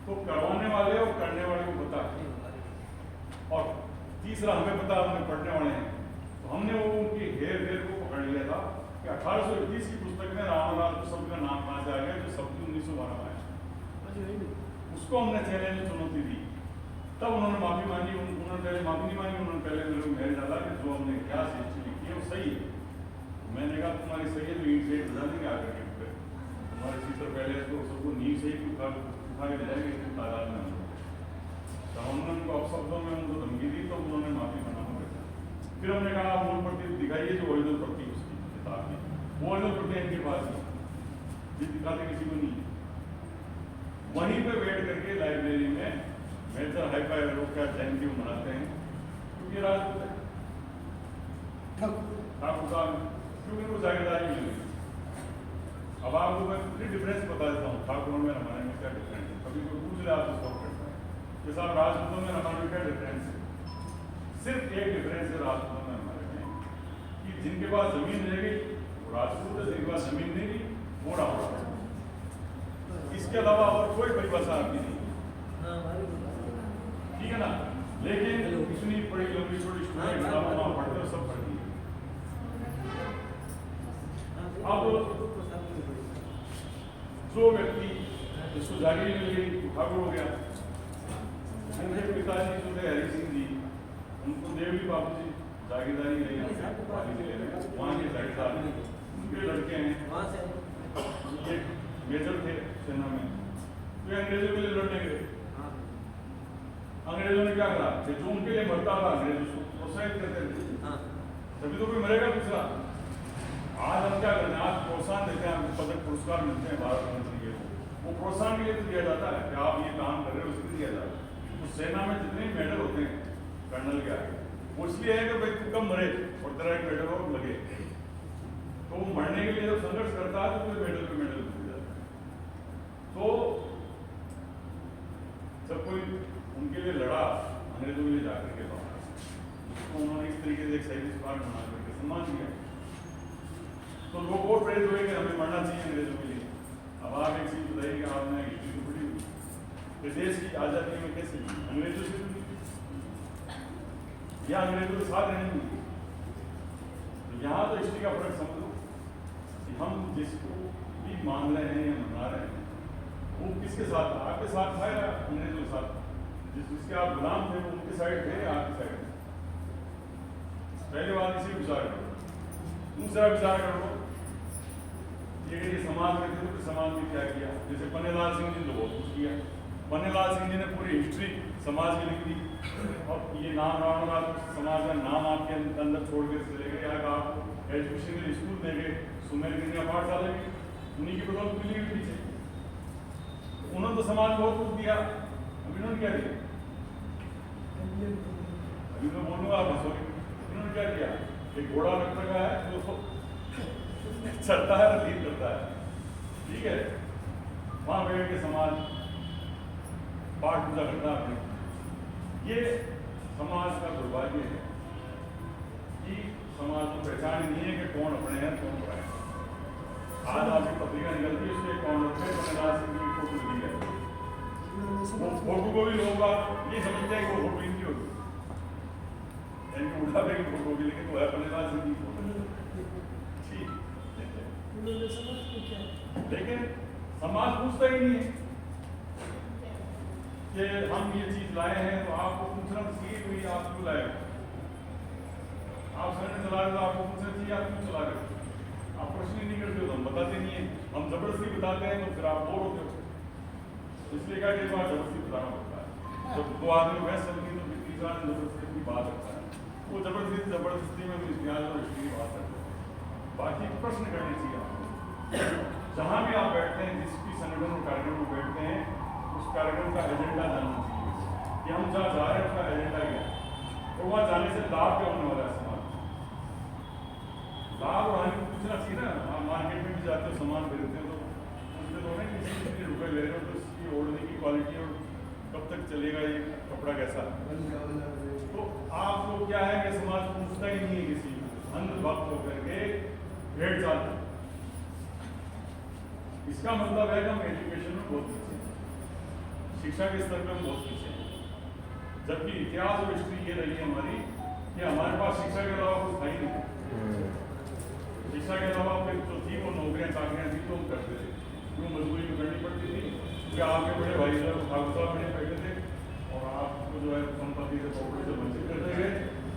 Speaker 1: तो करवाने वाले और करने वाले को पता है। और तीसरा हमें पता, हमने पढ़ने वाले हैं, तो हमने वो उनकी हेर फेर को पकड़ लिया था कि 1831 की पुस्तक में रामलाल शब्द का नाम कहाँ से आ गया, जो शब्द 1912 में आया। उसको हमने चैलेंज चुनौती दी, तब उन्होंने माफी मांगी। उन्होंने पहले माफी नहीं मांगी, उन्होंने पहले मेरे को मेल डाला कि जो हमने क्या हिस्ट्री लिखी है वो सही है। मैंने कहा तुम्हारी सही है तो ईट से बजा देंगे आकर के, तुम्हारे चित्र पहले तो सबको नींव से ही उठा के ले जाएंगे इतनी तादाद में। तो हमने उनको अपशब्दों में उनको धमकी दी, तो उन्होंने माफी मांगा। फिर हमने कहा आप मूल प्रति दिखाइए जो ओरिजिनल प्रति उसकी किताब की, वो ओरिजिनल प्रति इनके पास है, जिस दिखाते किसी को नहीं। वहीं पे बैठ करके लाइब्रेरी में मेजर हाईफाई लोग क्या जयंती मनाते हैं, क्योंकि राजपूत है ठाकुर साहब, क्योंकि उनको जागीरदारी मिल गई। अब आपको मैं पूरी डिफरेंस बता देता हूँ ठाकुरों में रामायण में क्या डिफरेंस है। कभी कोई पूछ ले आपसे सॉल्व करता है कि साहब राजपूतों में रामायण में क्या डिफरेंस है। सिर्फ एक डिफरेंस है राजपूतों में हमारे में कि जिनके पास जमीन रहेगी वो राजपूत है, जिनके पास जमीन नहीं वो रावण है। इसके अलावा और कोई परिभाषा आपकी नहीं, ठीक है ना। लेकिन इतनी बड़ी लंबी छोटी स्टोरी पढ़ते हो, सब पढ़ती है। अब जो व्यक्ति जिसको जागीर मिल गई ठाकुर हो गया, उनके पिताजी जो थे हरि सिंह जी, उनको देवली बाबू जी जागीरदारी ले वहाँ के जागीरदार, उनके लड़के हैं, एक मेजर थे सेना में, तो अंग्रेजों के लिए लड़ने गए। अंग्रेजों ने क्या करा कि जो उनके लिए मरता था अंग्रेज उसको प्रोत्साहित करते थे, तभी तो कोई मरेगा दूसरा। आज हम क्या करते हैं, आज प्रोत्साहन देते हैं, हमको पदक पुरस्कार मिलते हैं भारत रत्न के, वो प्रोत्साहन के लिए तो दिया जाता है कि आप ये काम कर रहे हो, इसलिए दिया जाता है। तो सेना में जितने मेडल होते हैं कर्नल के आगे वो इसलिए है कि भाई तू कम मरे और तेरा एक मेडल और लगे। तो वो मरने के लिए जब संघर्ष करता है तो फिर मेडल पे मेडल मिल जाता है। तो जब कोई उनके लिए लड़ा अंग्रेजों के लिए जाकर के पास, तो उन्होंने इस तरीके से एक सही स्मारक बना करके सम्मान दिया। तो लोग और प्रेरित हुए कि हमें मरना चाहिए अंग्रेजों के लिए। अब आप एक चीज बताइए कि आपने हिस्ट्री तो पढ़ी हुई, देश की आजादी में कैसे अंग्रेजों से या अंग्रेजों के साथ रहने में, तो यहाँ तो हिस्ट्री का फर्क समझ लो कि हम जिसको भी मान रहे हैं या मना रहे हैं वो किसके साथ था, आपके साथ था या अंग्रेजों के साथ? जिसके आप गुलाम थे वो उनके साइड थे या आपकी साइड थे? पहले बात इसी विचार करो। दूसरा विचार करो ये समाज में थे तो समाज में क्या किया। जैसे पन्नेलाल सिंह जी ने तो बहुत कुछ किया। पन्नेलाल सिंह जी ने पूरी हिस्ट्री समाज की लिख दी और ये नाम रावण समाज का नाम आपके अंदर छोड़ के चले गए। या आप एजुकेशनल स्कूल दे गए, सुमेर कन्या पाठशाला भी उन्हीं की बदौलत मिली हुई पीछे। उन्होंने तो समाज बहुत कुछ दिया, अभी उन्होंने क्या दिया? अभी मैं बोलूँगा आप हंसोगे। उन्होंने क्या किया? एक घोड़ा रख रखा है जो चलता है और लीड करता है, ठीक है, वहां बैठ के समाज पाठ पूजा करता है। ये समाज का दुर्भाग्य है कि समाज को पहचान नहीं है कि कौन अपने हैं कौन पराए। आज आपकी पत्रिका निकलती है उसके कौन रखे पन्नेलाल सिंह की फोटो दी है, वो फोटो को भी लोग ये समझते हैं कि वो फोटो इनकी होगी, इनके उठावे की फोटो होगी, लेकिन वो है पन्नेलाल सिंह की फोटो। लेकिन समाज पूछता ही नहीं है कि हम ये चीज लाए हैं, तो आपको पूछना चाहिए कोई आप क्यों लाए। आप सिलेंडर चला रहे हो तो आपको पूछना चाहिए आप क्यों चला रहे हो। आप प्रश्न ही नहीं करते हो तो हम बताते नहीं है। हम जबरदस्ती बताते हैं तो फिर आप बोर होते हो। इसलिए क्या कई बार जबरदस्ती बताना पड़ता है। जब दो आदमी बहस चलती है तो तीसरा जबरदस्ती अपनी बात रखता है, वो जबरदस्ती में इतिहास और हिस्ट्री की बात करते हैं। बाकी प्रश्न करने चाहिए आपको। जहाँ भी आप बैठते हैं, जिस भी संगठन और कार्यक्रम में बैठते हैं, उस कार्यक्रम का एजेंडा जानना चाहिए कि हम जहाँ जा रहे हैं उसका एजेंडा क्या है और वहाँ जाने से लाभ क्या होने वाला है समाज। लाभ और हानि पूछना चाहिए ना। आप मार्केट में भी जाते हो सामान खरीदते हो तो उसमें तो नहीं किसी रुपये ले रहे हो तो इसकी ओढ़ने की क्वालिटी और कब तक चलेगा ये कपड़ा कैसा। तो आप लोग क्या है कि समाज पूछता ही नहीं है किसी अंधभक्त होकर के भेड़ चाल। इसका मतलब है कि हम एजुकेशन में बहुत पीछे हैं, शिक्षा के स्तर पर हम बहुत पीछे हैं। जबकि इतिहास और हिस्ट्री ये रही है हमारी कि हमारे पास शिक्षा के अलावा कुछ था ही नहीं। शिक्षा के अलावा फिर जो थी वो नौकरियां चाकरियां थी तो हम करते थे, क्यों मजदूरी में करनी पड़ती थी क्योंकि आपके बड़े भाई साहब ठाकुर साहब बड़े बैठे थे और आपको जो है संपत्ति से प्रॉपर्टी से वंचित करते गए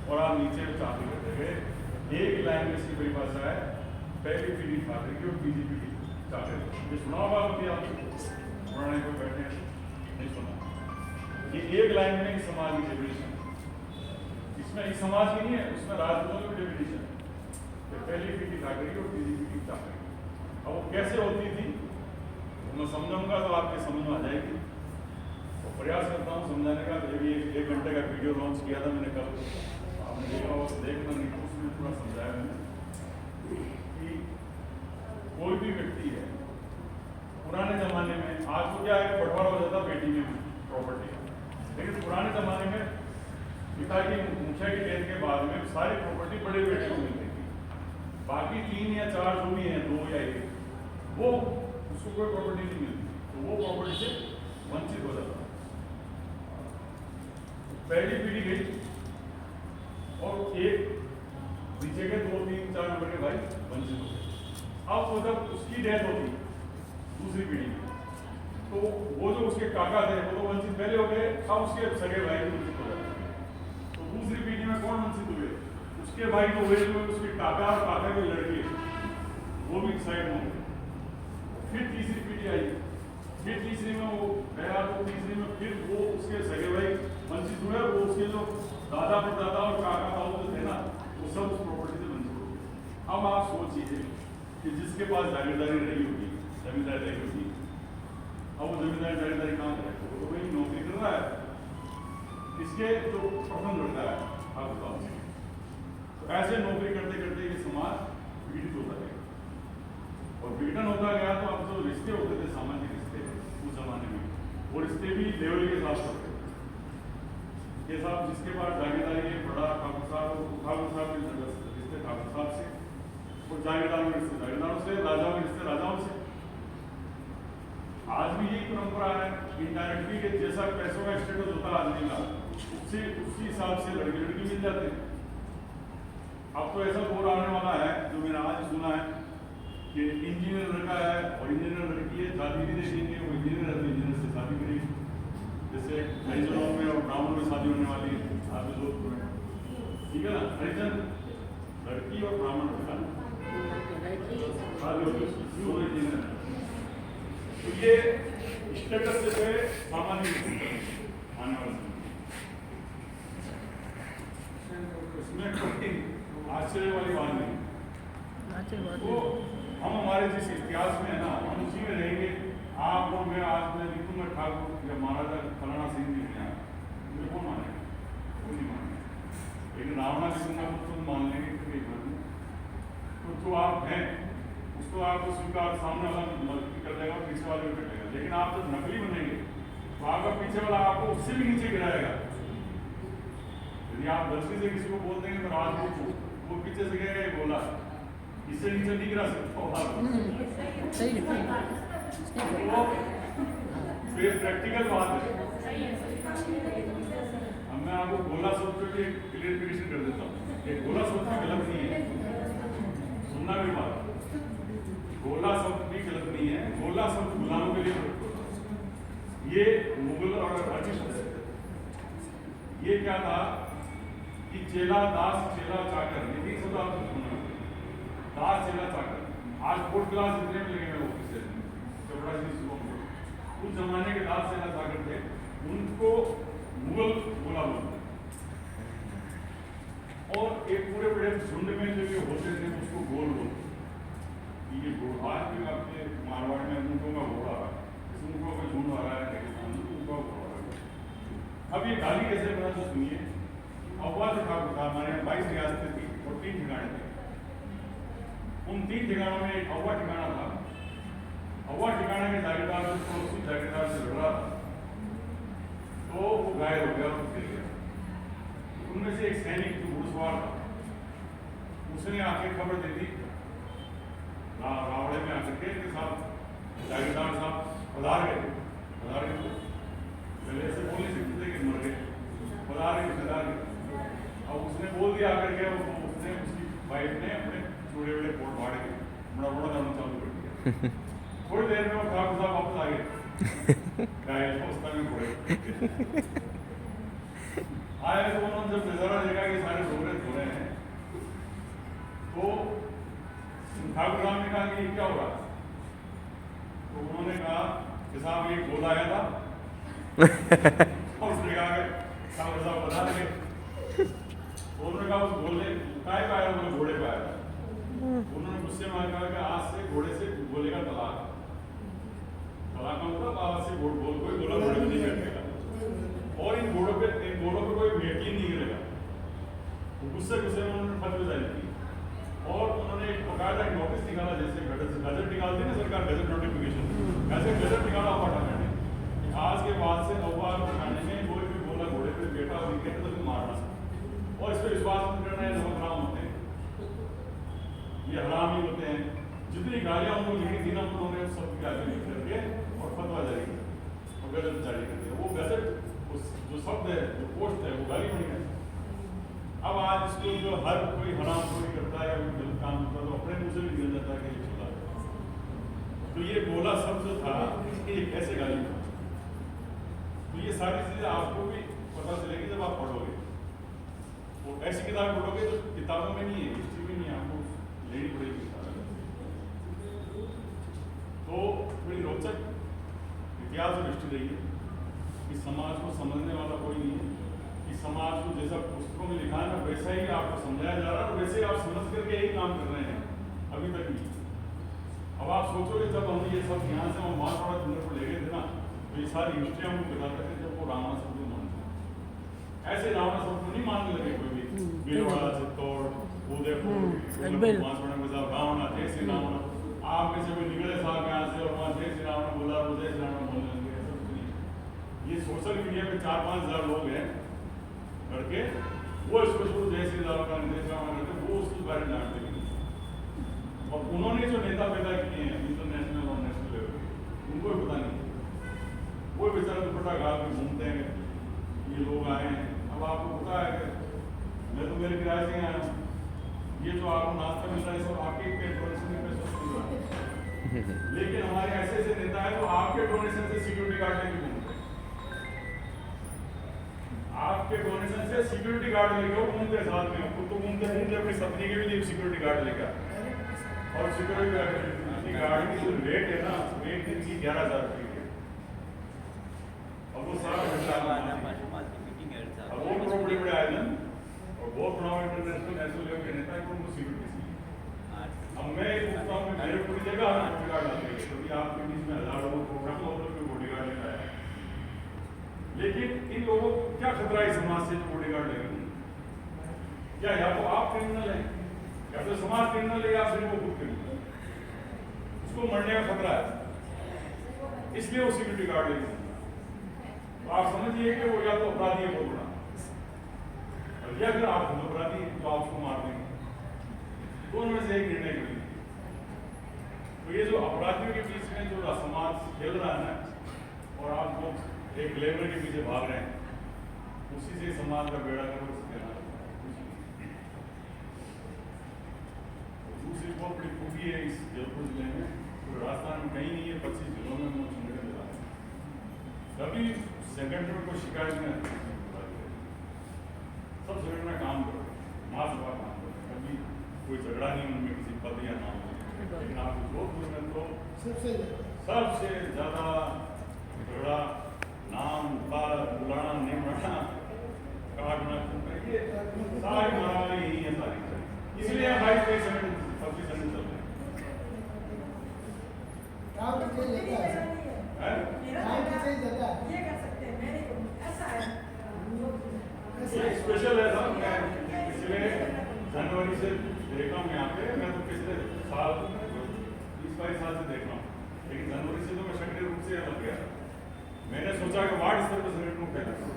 Speaker 1: और आप नीचे चाकरी करते गए। एक लैंग्वेज की परिभाषा है पहली पीढ़ी छात्र की और तीसरी पीढ़ी छात्र। ये सुना होगा अभी आप पुराने को बैठे नहीं सुना। ये एक लाइन में समाज की डेफिनेशन, इसमें एक समाज की नहीं है, उसमें राजपूतों की डेफिनेशन है। पहली पीढ़ी छात्र की और तीसरी पीढ़ी छात्र। अब वो कैसे होती थी मैं समझाऊंगा तो आपके समझ में आ जाएगी। तो प्रयास करता हूँ समझाने का। ये भी एक घंटे का वीडियो लॉन्च किया था मैंने कल, आपने देखा हो देखना नहीं, उसमें पूरा समझाया मैंने कि कोई भी व्यक्ति है पुराने जमाने में, आज तो क्या है बंटवारा हो जाता बेटी में प्रॉपर्टी, लेकिन पुराने जमाने में पिता की मुखिया की डेथ के बाद में सारी प्रॉपर्टी बड़े बेटे को मिलती थी। बाकी 3 या 4 जो भी हैं, 2 या 1, वो उसको कोई प्रॉपर्टी नहीं मिलती, तो वो प्रॉपर्टी से वंचित हो जाता। पहली पीढ़ी गई और एक नीचे के 2, 3, 4 नंबर के भाई वंचित हो गए। अब वो जब उसकी डेथ होती दूसरी पीढ़ी में, तो वो जो उसके काका थे वो तो वंचित पहले हो गए, अब उसके सगे भाई वंचित हो जाते। तो दूसरी पीढ़ी में कौन वंचित हुए? उसके भाई तो हुए जो उसके काका और काका के लड़के, वो भी साइड में हो। फिर तीसरी पीढ़ी आई, फिर तीसरी में वो गया, तो तीसरी में फिर वो उसके सगे भाई वंचित हुए, वो उसके जो दादा परदादा और काका ताऊ जो थे ना, वो सब उस प्रॉपर्टी से वंचित हो गए। अब आप सोचिए कि जिसके पास जागीरदारी रही होगी, जमींदारी रही होगी, अब वो जमींदारी जागीरदारी कहाँ है? वो तो वही नौकरी कर रहा है। इसके जो प्रथम लड़का है ठाकुर साहब से। तो ऐसे नौकरी करते करते ये समाज पीड़ित होता गया और विघटन होता गया। तो अब जो रिश्ते होते थे, सामाजिक रिश्ते उस जमाने में, वो रिश्ते भी लेवल के हिसाब से होते थे। ये साहब जिसके पास जागीरदारी है, बड़ा ठाकुर साहब के रिश्ते ठाकुर साहब से, और जागीरदारों के रिश्ते जागीरदारों से, राजाओं के रिश्ते राजाओं से। आज भी यही परंपरा है इनडायरेक्टली के जैसा पैसों का स्टेटस होता है आदमी का, उससे उसी हिसाब से लड़की लड़की मिल जाते हैं। अब तो ऐसा बोल आने वाला है जो मैंने आज सुना है कि इंजीनियर लड़का है और इंजीनियर लड़की है, शादी भी देखेंगे, वो इंजीनियर है तो इंजीनियर से शादी करेगी। जैसे हरिजनों में और ब्राह्मणों में शादी होने वाली है आज जोधपुर में, ठीक है ना। हरिजन लड़की और ब्राह्मण लड़का शादी होती है, दोनों इंजीनियर। तो ये स्टेटस से सामाजिक आने वाले इसमें आश्चर्य वाली बात नहीं। तो हम हमारे जिस इतिहास में है ना, हम उसी में रहेंगे। आप और मैं आज मैं लिखूंगा ठाकुर या महाराजा फलाना सिंह जी हैं, मुझे कौन मानेगा? कोई नहीं मानेगा। लेकिन रावणा लिखूंगा तो तुम मान लेंगे कि तो जो आप हैं उसको आपको स्वीकार, सामने वाला मदद कर देगा और पीछे वाले को कटेगा। लेकिन आप जब नकली बनेंगे तो आपका पीछे वाला आपको उससे भी नीचे गिराएगा। यदि आप गलती से किसी को बोल देंगे तो आज वो पीछे से गएगा, ये बोला इससे नीचे नहीं गिरा सकता। तो प्रैक्टिकल बात है। अब मैं आपको गोला शब्द पे भी क्लियरिफिकेशन कर देता हूँ। ये गोला शब्द भी गलत नहीं है, सुनना भी बात। गोला शब्द भी गलत नहीं है। गोला शब्द गुलामों के लिए प्रयुक्त होता है। ये मुगल और अरबी शब्द है। ये क्या था कि चेला दास, चेला चाकर, ये भी शब्द आपको सुना, दास चेला चाकर। आज फोर्थ क्लास जितने में लगे हुए ऑफिस है, चपड़ा जी उस जमाने के दास चेला चाकर थे, उनको मुगल गोला बोलते। और एक पूरे बड़े झुंड में जो ये होते थे उसको गोल बोलते। ये आज भी आपके मारवाड़ में ऊँटों का घोड़ा है, ऊँटों का झुंड आ रहा है, ऊँटों का घोड़ा है। अब ये गाली कैसे बना तो सुनिए। अव्वा जो ठाकुर था, हमारे यहाँ 22 रियासतें थी और 3 ठिकाने थे। उन 3 ठिकानों में एक अव्वा ठिकाना था। अव्वा ठिकाना के जागीरदार उसी जागीरदार से लड़ रहा था, तो वो घायल हो गया और गिर गया। उनमें से एक सैनिक जो घुड़सवार था, उसने आके खबर दे दी रावड़े में आकर के साहब जागीरदार साहब पधार गए। पहले ऐसे बोल नहीं सकते थे कि मर गए, पधार गए। अब उसने बोल दिया आकर के, उसने उसकी वाइफ ने अपने छोटे बड़े पोट फाड़ के बड़ा दाना चालू कर दिया। थोड़ी देर में वो ठाकुर साहब वापस आ गए, घायल अवस्था में पड़े। आए तो उन्होंने जब नजारा देखा कि सारे धो रहे हैं, तो ठाकुर साहब ने कहा कि क्या हो रहा? तो उन्होंने कहा कि साहब ये गोला आया था। और उसने कहा कि ठाकुर साहब बता देंगे। उन्होंने कहा उस गोले काय का आया, उन्होंने घोड़े का आया। उन्होंने गुस्से में कहा कि आज से घोड़े से गोले का तलाक का मतलब आज से कोई गोला घोड़े में नहीं बैठेगा और इन घोड़ों पे कोई भेटी नहीं गिरेगा। गुस्से में उन्होंने फतवा जारी की और उन्होंने एक बकायदा नोटिस निकाला, जैसे गजट निकालती है ना सरकार, गजट नोटिफिकेशन, ऐसे गजट निकाला अव्वा ठाकुर ने। आज के बाद से अव्वा ठाकुर में कोई भी गोला घोड़े पे बैठा विकेट तो मारना और इस पर विश्वास मत करना है, सब हराम होते हैं, ये हराम ही होते हैं। जितनी गालियां उनको लिखी थी ना, उन्होंने सब की आगे लिख करके और फतवा जारी किया और गजट जारी कर दिया। वो गजट जो शब्द है, जो पोस्ट है, वो गाली बनी है। अब आज इसको जो हर कोई हराम कोई करता है या कोई गलत काम करता है तो अपने मुंह से भी निकल जाता है कि ये चला। तो ये गोला शब्द जो था, ये कैसे गाली था। तो ये सारी चीजें आपको भी पता चलेगी जब आप पढ़ोगे। तो ऐसी किताब पढ़ोगे तो किताबों में नहीं है, हिस्ट्री में नहीं है, आपको लेनी पड़ेगी किताब। तो बड़ी रोचक इतिहास और हिस्ट्री रही है। इस समाज को समझने वाला कोई नहीं है। इस समाज को जैसा पुस्तकों में लिखा है ना, वैसा ही आपको समझाया जा रहा है और वैसे ही आप समझ करके यही काम कर रहे हैं अभी तक भी। अब आप सोचोगे जब हम ये सब यहाँ से हम मारवाड़ जुमले को ले गए थे ना, तो ये सारी हिस्ट्री हम बताते थे जब वो रावणा शब्द मानते, ऐसे रावणा शब्द नहीं मानने लगे कोई भी। भीलवाड़ा चित्तौड़ उदयपुर बांसवाड़ा में साहब गाँव ना जय श्री राम आप में से कोई निकले साहब यहाँ से और वहाँ जय श्री राम बोला वो जय श्री राम बोलने लगे। ऐसा कुछ नहीं। ये सोशल मीडिया पे 4-5 हज़ार लोग हैं करके वो इसको शुरू जय श्री राम का निर्देश करते वो उसके बारे में जानते नहीं। और उन्होंने जो नेता पैदा किए हैं इंटरनेशनल और नेशनल लेवल पे उनको भी पता नहीं। वो बेचारा दुपट्टा गाल में घूमते हैं ये लोग आए हैं। अब आपको पता है कि मैं तो मेरे किराए से आया हूँ, ये जो आपको नाश्ता मिल रहा है सब आपके डोनेशन के पैसे से मिल रहा है। लेकिन हमारे ऐसे ऐसे नेता है जो आपके डोनेशन से सिक्योरिटी गार्ड लेके घूमते हैं। आपके डोनेशन से सिक्योरिटी गार्ड लेके वो घूमते साथ में खुद तो घूमते अपनी सपनी के भी लिए सिक्योरिटी गार्ड लेकर। और सिक्योरिटी गार्ड की जो रेट है ना एक दिन की 11,000 रुपये है। और वो सारा अब वो बड़े बड़े आयोजन और बहुत बड़ा इंटरनेशनल नेशनल लेवल के नेता है उनको सिक्योरिटी चाहिए। अब मैं पूछता हूँ मेरे पूरी जगह बॉडीगार्ड आते हैं क्योंकि आपके बीच में हज़ारों लोग प्रोग्राम होते हैं बॉडीगार्ड लेकर आए। लेकिन इन लोगों को क्या खतरा है समाज से जो बॉडीगार्ड लेंगे? या तो आप क्रिमिनल हैं या तो समाज क्रिमिनल है या फिर वो खुद क्रिमिनल, उसको मरने का खतरा है इसलिए वो सिक्योरिटी गार्ड लेंगे। तो आप समझिए कि वो या तो अपराधी है बहुत बड़ा, और या अगर आप अपराधी हैं तो आप उसको मार देंगे। दोनों में से एक निर्णय करिए। तो ये जो अपराधियों के बीच में जो समाज खेल रहा है ना और आप लोग एक लेबर के पीछे भाग रहे हैं, उसी से समाज का बेड़ा कर दूसरी बहुत बड़ी खूबी है इस जयपुर जिले में, तो राजस्थान में कहीं नहीं है, 25 जिलों में वो संगठन चला है। कभी संगठन में कोई शिकायत नहीं आती, सब संगठन में काम करो, माँ सभा काम करो, कभी कोई झगड़ा नहीं उनमें किसी पद या नाम। लेकिन आप जोधपुर में तो सबसे ज्यादा झगड़ा नाम पद बुलाना निमटाना काटना ये सारी मारामारी यही है सारी। इसलिए हमारी कई संगठन सबके संगठन चल रहे हैं। स्पेशल है साहब, मैं पिछले जनवरी से देख रहा हूँ यहाँ पे, मैं तो पिछले साल 20-22 साल से देख रहा हूँ, लेकिन जनवरी से तो मैं सक्रिय रूप से लग गया। मैंने सोचा कि वार्ड स्तर पर संगठन को फैलाना,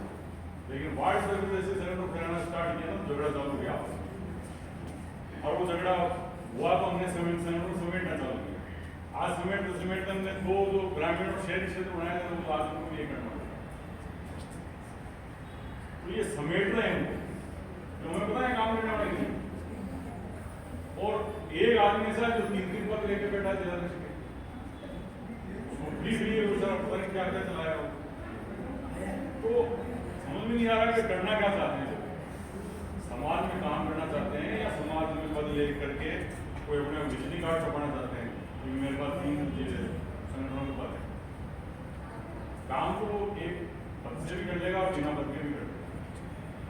Speaker 1: लेकिन वार्ड स्तर पर जैसे संगठन को फैलाना स्टार्ट किया ना झगड़ा चालू हो गया और वो झगड़ा हुआ तो हमने संगठन को समेटना चालू किया। आज समेटते हमने दो जो ग्रामीण और शहरी क्षेत्र बनाए थे वो आज उनको ये करना पड़ा। तो ये समेट रहे हैं तो हमें पता है काम करने वाले नहीं। और एक आदमी ऐसा जो 3-3 पद लेके बैठा है जिलाध्यक्ष के, पता नहीं क्या क्या चलाया हो। तो समझ में नहीं आ रहा कि करना क्या चाहते हैं, समाज में काम करना चाहते हैं या समाज में पद ले करके कोई अपने बिजली कार्ड छपाना चाहते हैं। क्योंकि मेरे पास 3 संगठनों के पद है, काम तो एक पद से भी कर लेगा और बिना पद के भी कर लेगा।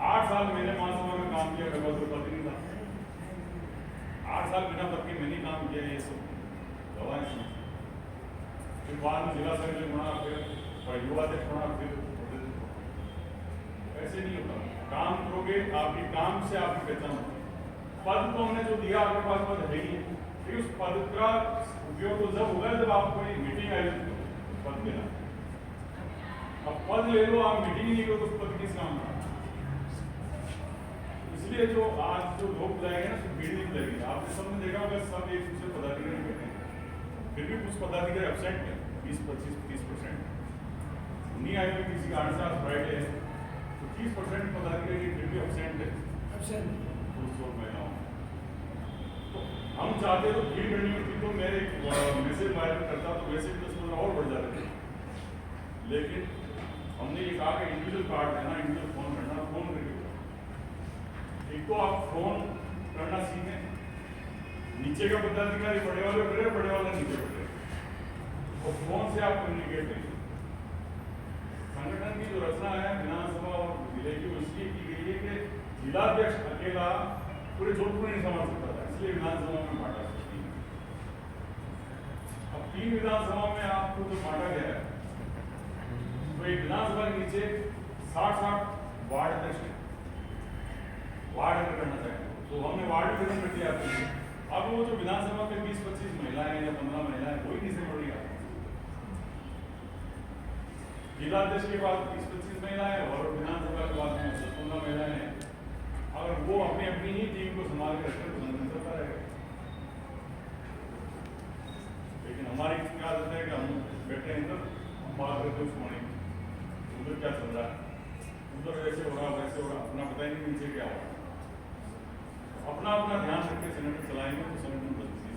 Speaker 1: 8 साल मैंने महासभा में काम किया, मेरे पास कोई पद नहीं था। 8 साल बिना पद के मैंने काम किया, ये सब गवाह हैं। फिर बाद में जिला संगठन बना, फिर युवा अध्यक्ष बना, फिर ऐसे नहीं होता। काम करोगे आपके काम से आपकी पहचान होगी। पद तो हमने जो दिया आपके पास पद है ही, फिर उस पद का उपयोग तो जब होगा जब आप कोई मीटिंग आयोजित करो पद देना। अब पद ले लो, आप मीटिंग नहीं करो तो उस पद किस काम का। इसलिए जो आज जो लोग बुलाएंगे ना भीड़ नहीं बुलाएगी। आपने सबने देखा होगा सब एक दूसरे पदाधिकारी बैठे हैं, फिर भी कुछ पदाधिकारी एब्सेंट है 20-25-30%। नहीं आए हुए किसी कारण से आज फ्राइडे है तो 30% पदाधिकारी फिर भी एब्सेंट है महिलाओं। तो हम चाहते तो भीड़ बढ़नी होती तो मैं एक मैसेज वायरल करता तो वैसे भी 10-15 और बढ़ जाते थे। लेकिन हमने ये कहा कि इंडिविजुअल कार्ड देना, इंडिविजुअल फोन करना, फोन करके एक तो आप फोन करना सीखें, नीचे का पदाधिकारी बड़े वाले करे, बड़े वाले नीचे बैठे, और फोन से आप कम्युनिकेट करिए। संगठन की जो रचना है विधानसभा और जिले की, उसकी की गई है कि जिलाध्यक्ष अकेला पूरे जोधपुर नहीं संभाल सकता था, इसलिए विधानसभा में बांटा सकती है। अब 3 विधानसभा में आपको जो बांटा गया है तो एक विधानसभा के नीचे 60-60 वार्ड अध्यक्ष है वार्ड अगर करना चाहें तो हमने वार्ड वितरण कर दिया आपके लिए। अब वो जो विधानसभा के 20-25 महिलाएं या 15 महिलाएं कोई नहीं से बढ़ेगा। जिला अध्यक्ष के बाद 20-25 महिलाएं और विधानसभा के बाद 10-15 महिलाएं हैं। अगर वो अपनी अपनी ही टीम को संभाल के रखें तो संगठन चलता रहेगा। लेकिन हमारी क्या आदत है कि हम बैठे हैं इधर, हम बात करते हैं सुने उधर क्या चल रहा है, उधर वैसे हो रहा वैसे हो रहा, अपना पता ही नहीं नीचे क्या हो रहा। अपना अपना ध्यान रखते संगठन चलाएंगे तो संगठन बदलेगा।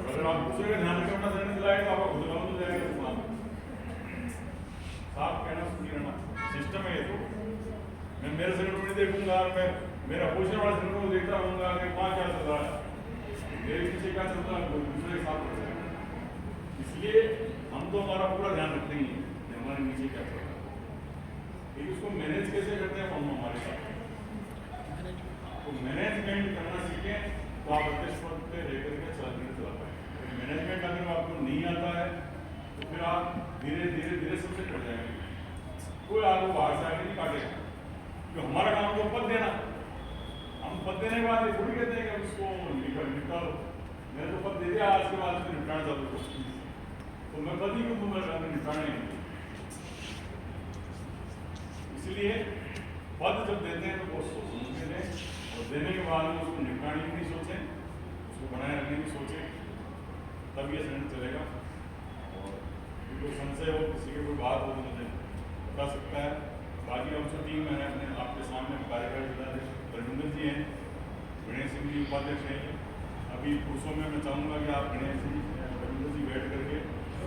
Speaker 1: अगर आप दूसरे का ध्यान रखें अपना संगठन चलाएंगे तो आपका खुद का हो जाएगा। साफ कहना सुनी रहना सिस्टम है ये। तो मैं मेरे संगठन को नहीं देखूंगा, मैं मेरा अपोजिशन वाले संगठन को देखता रहूंगा कि वहाँ क्या चल रहा है, मेरे पीछे क्या चल रहा है, दूसरे के साथ हो जाएगा। इसलिए हम तो हमारा पूरा ध्यान रखते ही हैं कि हमारे नीचे क्या चल रहा है। लेकिन उसको मैनेज कैसे करते हैं हम हमारे साथ तो मैनेजमेंट करना सीखें तो आप अध्यक्ष पद पे रह करके चला पाएंगे। मैनेजमेंट अगर आपको नहीं आता है तो फिर आप धीरे धीरे धीरे सबसे कट जाएंगे। कोई आपको बाहर से आगे नहीं काटेगा, तो हमारा काम तो पद देना। हम पद देने के बाद ये थोड़ी कहते हैं कि उसको निकालो, मैंने तो पद दे दिया, आज के बाद उसको निपटाना चाहता हूँ तो मैं पद ही को दूंगा, निपटाना ही। इसलिए पद जब देते हैं तो बहुत सोच समझ के दें और देने के बाद में उसको निपटाने की नहीं सोचें, उसको बनाए रखने की सोचें, तब ये संगठन चलेगा। और कोई संशय हो, किसी की कोई बात हो तो मुझे बता सकता है। बाकी अब जो टीम है अपने आपके सामने कार्यकारी जिलाध्यक्ष रविंदर जी हैं, गणेश सिंह जी उपाध्यक्ष हैं। अभी पुरुषों में मैं चाहूँगा कि आप गणेश जी रविंदर जी बैठ करके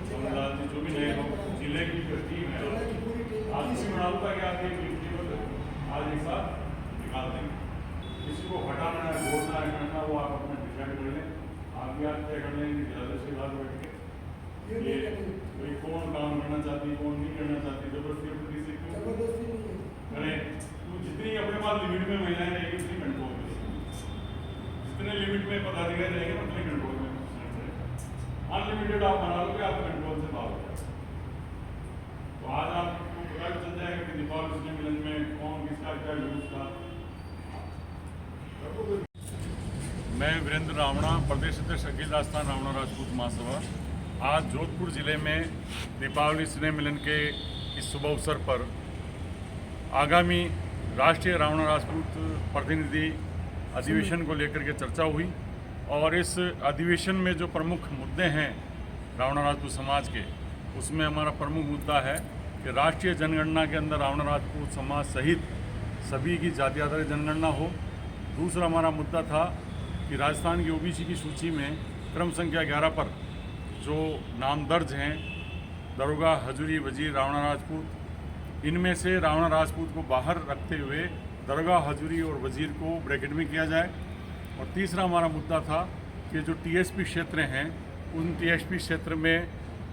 Speaker 1: कमललाल जी जो भी नए लोग जिले की जो टीम है आज भी बना दूँगा कि आप एक आज एक साथ निकाल देंगे। किसी को हटाना है, बोलना है, करना वो आप अपना डिसाइड कर लें। आप भी आप तय कर लेंगे जिलाध्यक्ष के साथ बैठ के ये कोई कौन काम करना चाहती है, कौन नहीं करना चाहती, जबरदस्ती अपनी से क्यों करें। तो जितनी अपने पास लिमिट में महिलाएं रहेंगी उतनी कंट्रोल में, जितने लिमिट में पदाधिकारी रहेंगे उतने कंट्रोल में। अनलिमिटेड आप बना लोगे आप कंट्रोल से बाहर हो जाएगा। तो आज आपको पता चल जाएगा कि दीपावली स्नेह मिलन में कौन किसका क्या यूज था। मैं वीरेंद्र रावणा, प्रदेश अध्यक्ष अखिल राजस्थान रावणा राजपूत महासभा। आज जोधपुर जिले में दीपावली स्नेह मिलन के इस शुभ अवसर पर आगामी राष्ट्रीय रावणा राजपूत प्रतिनिधि अधिवेशन को लेकर के चर्चा हुई और इस अधिवेशन में जो प्रमुख मुद्दे हैं रावणा राजपूत समाज के, उसमें हमारा प्रमुख मुद्दा है कि राष्ट्रीय जनगणना के अंदर रावणा राजपूत समाज सहित सभी की जाति आधारित जनगणना हो। दूसरा हमारा मुद्दा था कि राजस्थान की ओबीसी की सूची में क्रम संख्या 11 पर जो नाम दर्ज हैं दरोगा, हजूरी, वजीर, रावणा राजपूत, इनमें से रावणा राजपूत को बाहर रखते हुए दरोगा, हजूरी और वजीर को ब्रैकेट में किया जाए। और तीसरा हमारा मुद्दा था कि जो टीएसपी क्षेत्र हैं उन टीएसपी क्षेत्र में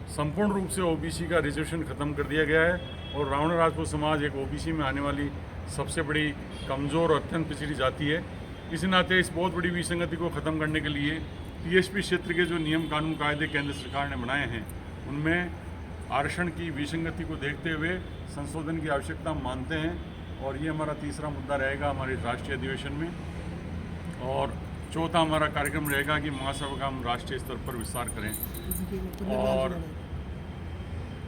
Speaker 1: संपूर्ण रूप से ओबीसी का रिजर्वेशन ख़त्म कर दिया गया है और रावणा राजपूत समाज एक ओबीसी में आने वाली सबसे बड़ी कमज़ोर और अत्यंत पिछड़ी जाति है। इस नाते इस बहुत बड़ी विसंगति को ख़त्म करने के लिए टीएसपी क्षेत्र के जो नियम कानून कायदे केंद्र सरकार ने बनाए हैं उनमें आरक्षण की विसंगति को देखते हुए संशोधन की आवश्यकता मानते हैं और ये हमारा तीसरा मुद्दा रहेगा हमारे राष्ट्रीय अधिवेशन में। और चौथा हमारा कार्यक्रम रहेगा कि महासभा का हम राष्ट्रीय स्तर पर विस्तार करें। और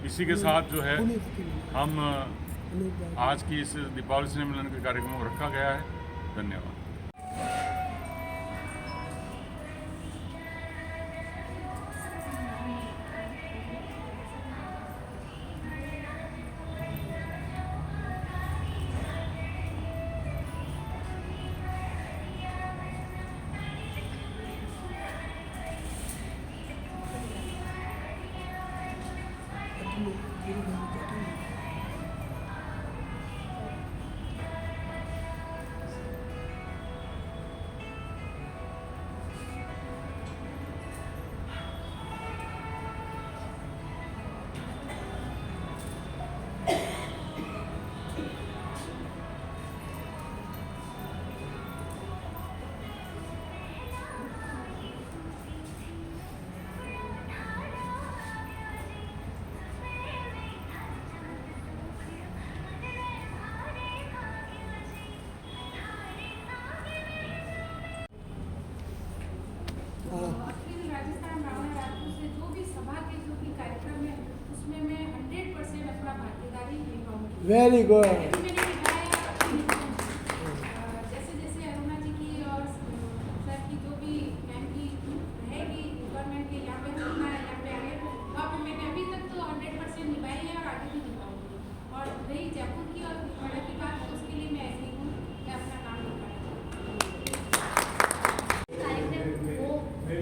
Speaker 1: इसी के साथ जो है हम आज की इस दीपावली स्नेह मिलन के कार्यक्रम को रखा गया है। धन्यवाद।
Speaker 2: जिम्मेदारी निभाऊंगी।
Speaker 3: Very good.
Speaker 2: मैंने निभाया अपनी जैसे जैसे अरुणा जी की और सर की जो भी मैम की रहेगी गवर्नमेंट के यहाँ पे चलना है, यहाँ पे आगे वहाँ पे मैंने अभी तक तो 100% निभाई है और आगे भी निभाऊंगी। और रही जयपुर की और नोएडा की बात, तो उसके लिए मैं ऐसी हूँ, मैं अपना काम निभाऊंगी।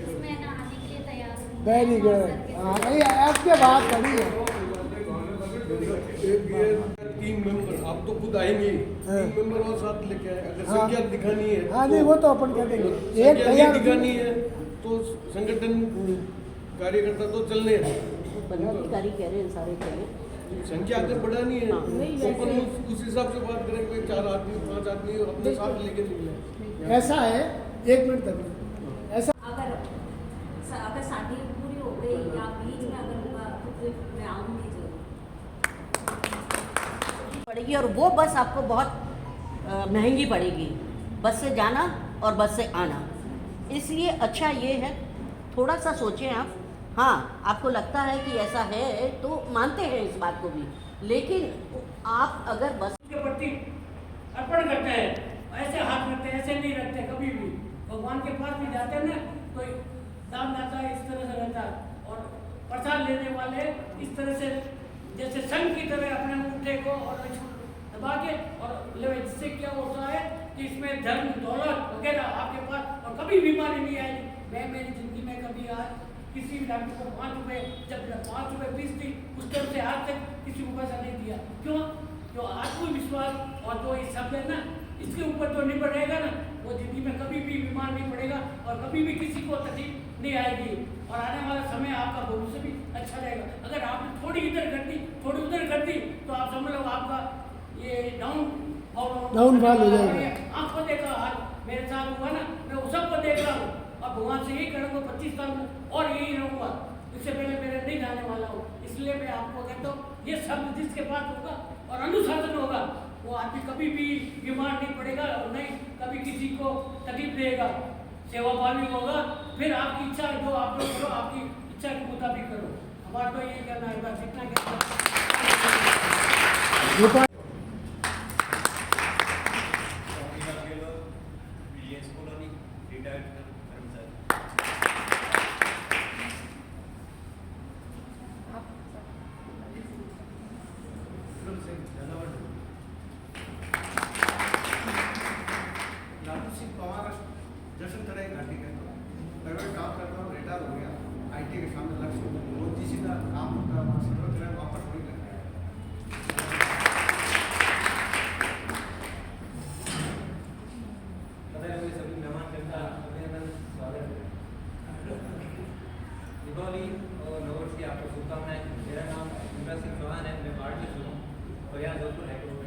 Speaker 4: उसमें ना आने के लिए तैयार हूँ।
Speaker 3: Very good. हाँ नहीं आपके बात बड़ी है।
Speaker 5: टीम मेंबर आप तो खुद आएंगे,
Speaker 3: हाँ।
Speaker 5: टीम मेंबर और साथ लेके आए। अगर
Speaker 3: हाँ।
Speaker 5: संख्या दिखानी है
Speaker 3: हाँ नहीं वो तो अपन कर देंगे। एक
Speaker 5: संख्या
Speaker 3: तैयार
Speaker 5: नहीं दिखानी है तो संगठन कार्यकर्ता तो चलने हैं।
Speaker 6: पदाधिकारी कह रहे हैं सारे चले।
Speaker 5: संख्या अगर बढ़ानी है
Speaker 6: हाँ,
Speaker 5: तो
Speaker 6: वही
Speaker 5: अपन
Speaker 6: वैसे।
Speaker 5: उस हिसाब से बात करेंगे। 4 आदमी 5 आदमी अपने साथ लेके निकले।
Speaker 3: ऐसा है, एक मिनट तक ऐसा
Speaker 6: अगर शादी पूरी हो गई या बीच में अगर होगा तो फिर मैं आऊँगी जरूर पड़ेगी। और वो बस आपको बहुत महंगी पड़ेगी, बस से जाना और बस से आना। इसलिए अच्छा ये है थोड़ा सा सोचें आप। हाँ आपको लगता है कि ऐसा है तो मानते हैं इस बात को भी, लेकिन आप अगर बस
Speaker 7: के प्रति अर्पण करते हैं, ऐसे हाथ रखते हैं, ऐसे नहीं रखते कभी भी। भगवान के पास भी जाते हैं ना तो दाम दाता इस तरह से रहता है और प्रसाद लेने वाले इस तरह से जैसे संघ की तरह अपने अंगूठे को और दबा के और ले, जिससे क्या होता है कि इसमें धन दौलत वगैरह आपके पास और कभी बीमारी नहीं आएगी। मैं मेरी जिंदगी में कभी आज किसी भी डॉक्टर को 5 रुपये जब 5 रुपये फीस थी उस टाइम से आज तक किसी को पैसा नहीं दिया। क्यों? जो आत्मविश्वास और जो ये शब्द है ना इसके ऊपर जो निर्भर रहेगा ना वो जिंदगी में कभी भी बीमार नहीं पड़ेगा और कभी भी किसी को तकलीफ नहीं आएगी और आने वाला समय आपका भविष्य भी अच्छा रहेगा। अगर आपने थोड़ी इधर कर दी थोड़ी उधर कर दी तो आप समझ लो आपका ये
Speaker 3: डाउनफॉल हो जाएगा।
Speaker 7: आंखों देखा हाल मेरे साथ हुआ ना, मैं उस सबको देख रहा हूँ और भगवान से यही करूँगा 25 साल में और यही रहूँगा। इससे पहले मेरे नहीं जाने वाला हूँ। इसलिए मैं आपको कहता हूँ ये शब्द जिसके पास होगा और अनुशासन होगा वो आदमी कभी भी बीमार नहीं पड़ेगा और नहीं कभी किसी को तकलीफ देगा। सेवाभावी होगा, फिर आपकी इच्छा जो आप लोग करो आपकी इच्छा के मुताबिक करो। हमारा तो यही करना है बस इतना कहना।
Speaker 8: जश्न तरह घाटी के लगभग काम करता हूँ, रिटायर हो गया। आईटी के सामने लक्ष्य वो जिसी का काम होता है वहाँ से वापस वही करना है।
Speaker 9: सभी मेहमान का अभिनंदन स्वागत है। दीपावली और नववर्ष की आपको शुभकामनाएं। मेरा नाम युवराज सिंह चौहान है, मैं बाढ़ से हूँ और यहाँ जोधपुर हाईकोर्ट